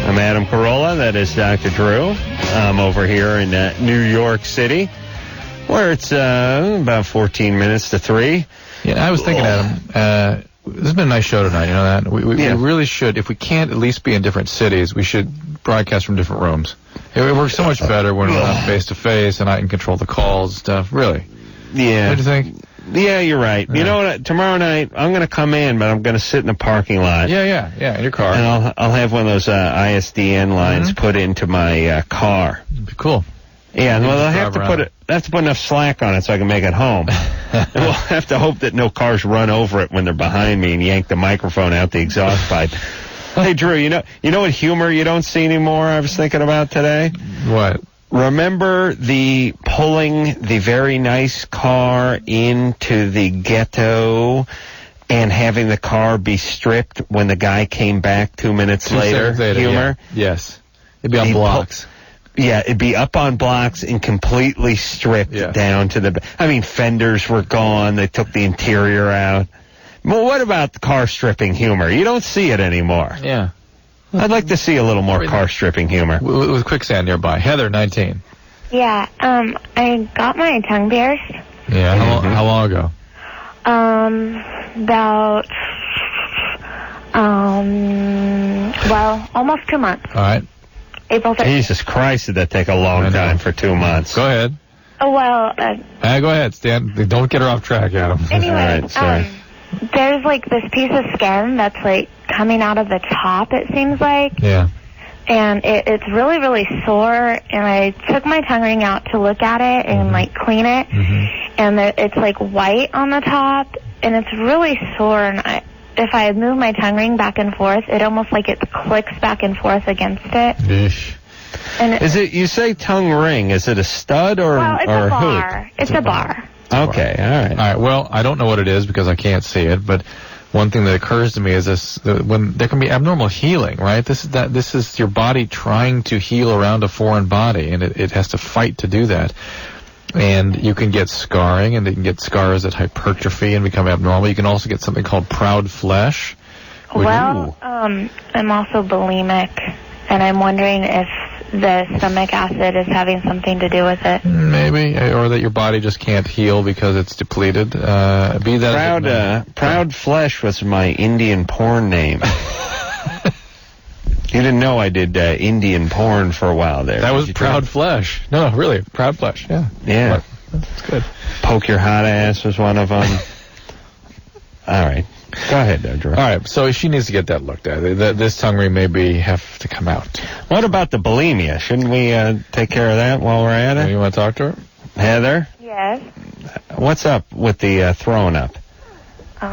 I'm Adam Carolla. That is Dr. Drew. I'm over here in New York City, where it's about 14 minutes to 3. Yeah, I was thinking, Adam, this has been a nice show tonight, you know that? We really should, if we can't at least be in different cities, we should broadcast from different rooms. It works so much better when we're not face-to-face and I can control the calls and stuff, really. Yeah. What do you think? Yeah, you're right. You know what? Tomorrow night, I'm going to come in, but I'm going to sit in the parking lot. Yeah, in your car. And I'll have one of those ISDN lines put into my car. Be cool. Yeah, well, I have to put enough slack on it so I can make it home. And we'll have to hope that no cars run over it when they're behind me and yank the microphone out the exhaust pipe. Hey, Drew, you know what humor you don't see anymore I was thinking about today? What? Remember the pulling the very nice car into the ghetto and having the car be stripped when the guy came back 2 minutes later? Humor? Yeah. Yes. It'd be on blocks. It'd be up on blocks and completely stripped down to the... I mean, fenders were gone. They took the interior out. Well, what about the car stripping humor? You don't see it anymore. Yeah. I'd like to see a little more car stripping humor. With quicksand nearby. Heather, 19. Yeah, I got my tongue pierced. Yeah, how long ago? About, almost 2 months. All right. April 13th. Jesus Christ, did that take a long time for 2 months? Go ahead. Oh, well, Go ahead, Stan. Don't get her off track, Adam. Anyway, All right, sorry. There's, like, this piece of skin that's, like, coming out of the top, it seems like. Yeah. And it's really, really sore, and I took my tongue ring out to look at it and, like, clean it, and it's, like, white on the top, and it's really sore, and if I move my tongue ring back and forth, it almost like it clicks back and forth against it. Yeesh. And Is it, you say tongue ring, is it a stud or it's or a a bar. hoop? It's a bar. Okay, all right. All right, well, I don't know what it is because I can't see it, but one thing that occurs to me is when there can be abnormal healing, right? This is your body trying to heal around a foreign body, and it has to fight to do that. And you can get scarring, and you can get scars that hypertrophy and become abnormal. You can also get something called proud flesh. Well, I'm also bulimic, and I'm wondering if the stomach acid is having something to do with it. Maybe, or that your body just can't heal because it's depleted. Proud Flesh was my Indian porn name. You didn't know I did Indian porn for a while there. That was Proud Flesh. No, really, Proud Flesh, yeah. Yeah. That's good. Poke Your Hot Ass was one of them. All right. Go ahead, Drew. All right, so she needs to get that looked at. This tongue ring maybe have to come out. What about the bulimia? Shouldn't we take care of that while we're at it? You want to talk to her? Heather? Yes. What's up with the throwing up? You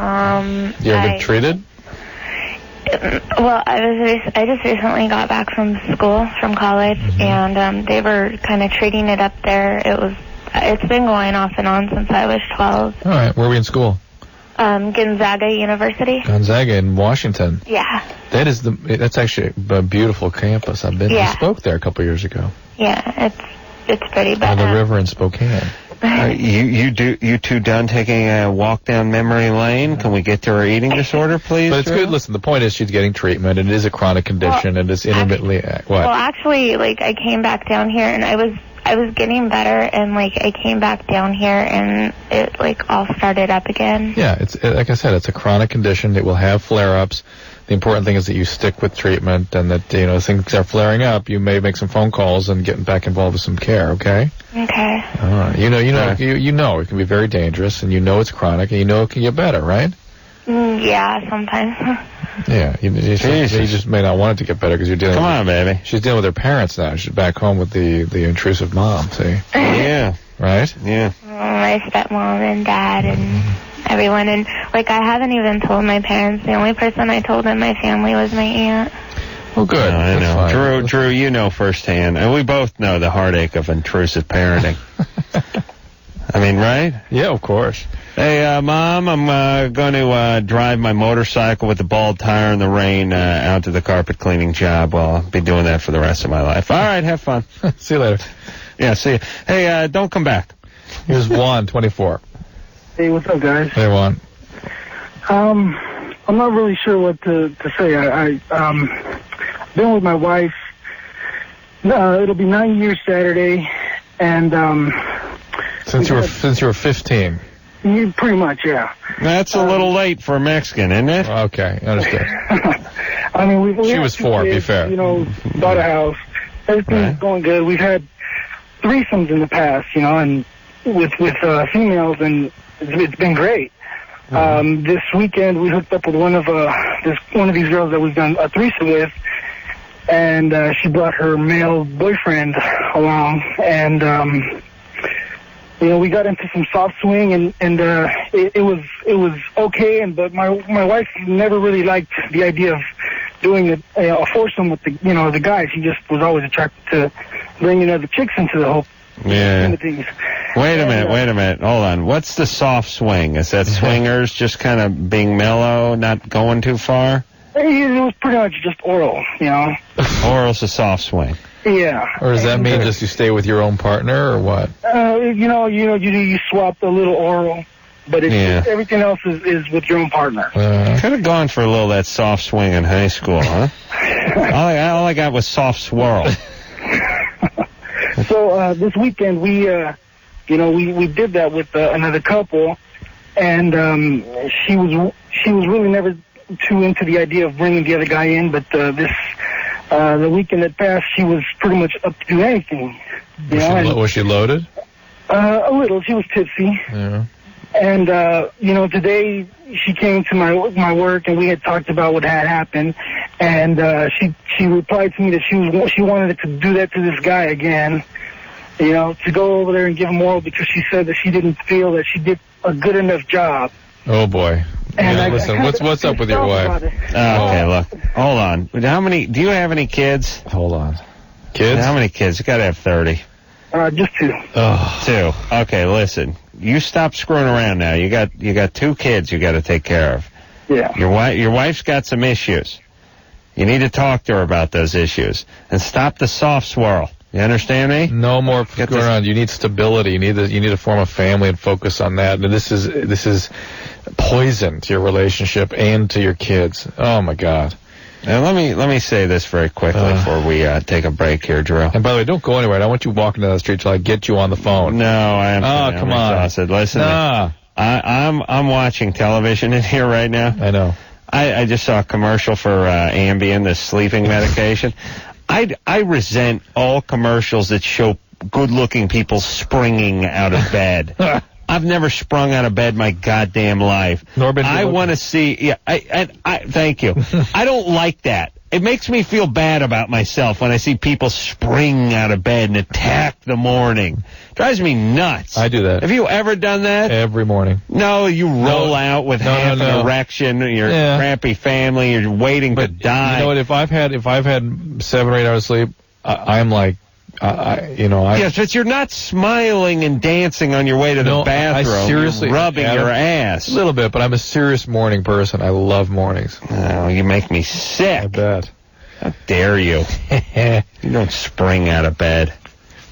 ever been treated? Well, I just recently got back from college, and they were kind of treating it up there. It's been going off and on since I was 12. All right, where were we in school? Gonzaga University. Gonzaga in Washington. Yeah. That's actually a beautiful campus. I've been. Yeah. I spoke there a couple years ago. Yeah, it's pretty On bad. the river in Spokane. You two done taking a walk down memory lane? Can we get to her eating disorder, please? But it's good. Listen, the point is she's getting treatment, and it is a chronic condition, and it's intermittently what? Well, actually, like, I came back down here, and I was getting better, and, like, I came back down here, and it, like, all started up again. Yeah, it's like I said, it's a chronic condition. It will have flare-ups. The important thing is that you stick with treatment, and that, as things are flaring up, you may make some phone calls and get back involved with some care, okay? Okay. All right. You know it can be very dangerous, and you know it's chronic, and you know it can get better, right? Yeah, sometimes. Yeah, you just may not want it to get better because you're dealing. Come on, baby. She's dealing with her parents now. She's back home with the intrusive mom. See? Yeah. Right? Yeah. My stepmom and dad and everyone, and, like, I haven't even told my parents. The only person I told in my family was my aunt. Well, good. I know. Fine. Drew, you know firsthand, and we both know the heartache of intrusive parenting. I mean, right? Yeah, of course. Hey, Mom, I'm going to drive my motorcycle with the bald tire in the rain out to the carpet cleaning job. Well, I'll be doing that for the rest of my life. All right, have fun. See you later. Yeah, see you. Hey, don't come back. Here's Juan, 24. Hey, what's up, guys? Hey, Juan. I'm not really sure what to say. I've been with my wife. It'll be 9 years Saturday, and since you were 15. Pretty much, yeah. That's a little late for a Mexican, isn't it? Okay, understood. I mean, she had was 2 4. kids, Be fair. Bought a house. Everything's going good. We've had threesomes in the past, and with females, and it's been great. This weekend we hooked up with one of these girls that we've done a threesome with, and she brought her male boyfriend along, and we got into some soft swing, and it was okay, but my wife never really liked the idea of doing a foursome with the guys. She just was always attracted to bringing other chicks into the whole things. Wait a minute. Hold on. What's the soft swing? Is that swingers just kind of being mellow, not going too far? It was pretty much just oral, Oral's a soft swing. Yeah. Or does that mean just you stay with your own partner, or what? You swap a little oral but it's everything else is with your own partner. Could have gone for a little of that soft swing in high school, huh? all I got was soft swirl. So this weekend we did that with another couple, and she was really never too into the idea of bringing the other guy in, but the weekend that passed, she was pretty much up to do anything. Was she loaded? A little. She was tipsy. Yeah. And today she came to my work, and we had talked about what had happened, and she replied to me that she wanted to do that to this guy again, to go over there and give him oral, because she said that she didn't feel that she did a good enough job. Oh boy. And listen, what's up with your wife? Okay, look, hold on. Do you have any kids? Hold on. Kids? How many kids? You gotta have 30. Just 2. Oh. 2. Okay, listen. You stop screwing around now. You got 2 kids you got to take care of. Yeah. Your wife's got some issues. You need to talk to her about those issues and stop the soft swirl. You understand me? No more going around. You need stability. You need to form a family and focus on that. And this is poison to your relationship and to your kids. Oh my God. Now let me say this very quickly before we take a break here, Drew. And by the way, don't go anywhere. I want you walking down the street till I get you on the phone. No, I am. Oh, come on. Exhausted. Listen, I'm watching television in here right now. I know. I just saw a commercial for Ambien, the sleeping medication. I resent all commercials that show good-looking people springing out of bed. I've never sprung out of bed my goddamn life. I want to see. Yeah, I thank you. I don't like that. It makes me feel bad about myself when I see people spring out of bed and attack the morning. Drives me nuts. I do that. Have you ever done that? Every morning. No, you roll out with half an erection. You're a crappy family. You're waiting to die. You know what? If I've had 7 or 8 hours sleep, I'm like. Yes, but you're not smiling and dancing on your way to the bathroom. I seriously, you're rubbing your ass. A little bit, but I'm a serious morning person. I love mornings. Oh, you make me sick. I bet. How dare you? You don't spring out of bed.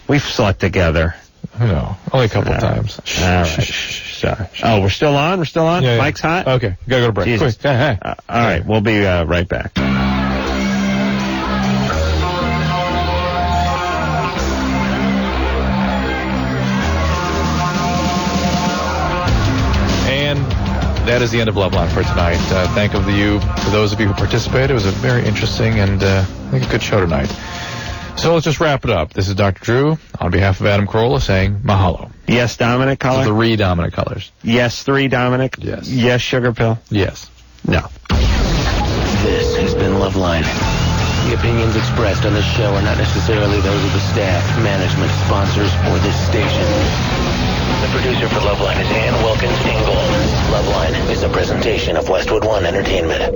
We've slept together. No, only a couple times. All right. Sorry. Oh, we're still on? We're still on? Yeah. Mike's hot? Okay, gotta go to break. Jesus. Quick. All right, we'll be right back. That is the end of Loveline for tonight. Thank you for those of you who participated. It was a very interesting and I think a good show tonight. So let's just wrap it up. This is Dr. Drew on behalf of Adam Carolla saying mahalo. Yes, Dominic Color? 3 Dominic Colors. Yes, 3 Dominic? Yes. Yes, Sugar Pill? Yes. No. This has been Loveline. The opinions expressed on this show are not necessarily those of the staff, management, sponsors, or this station. The producer for Loveline is Ann Wilkins Ingold. Loveline is a presentation of Westwood One Entertainment.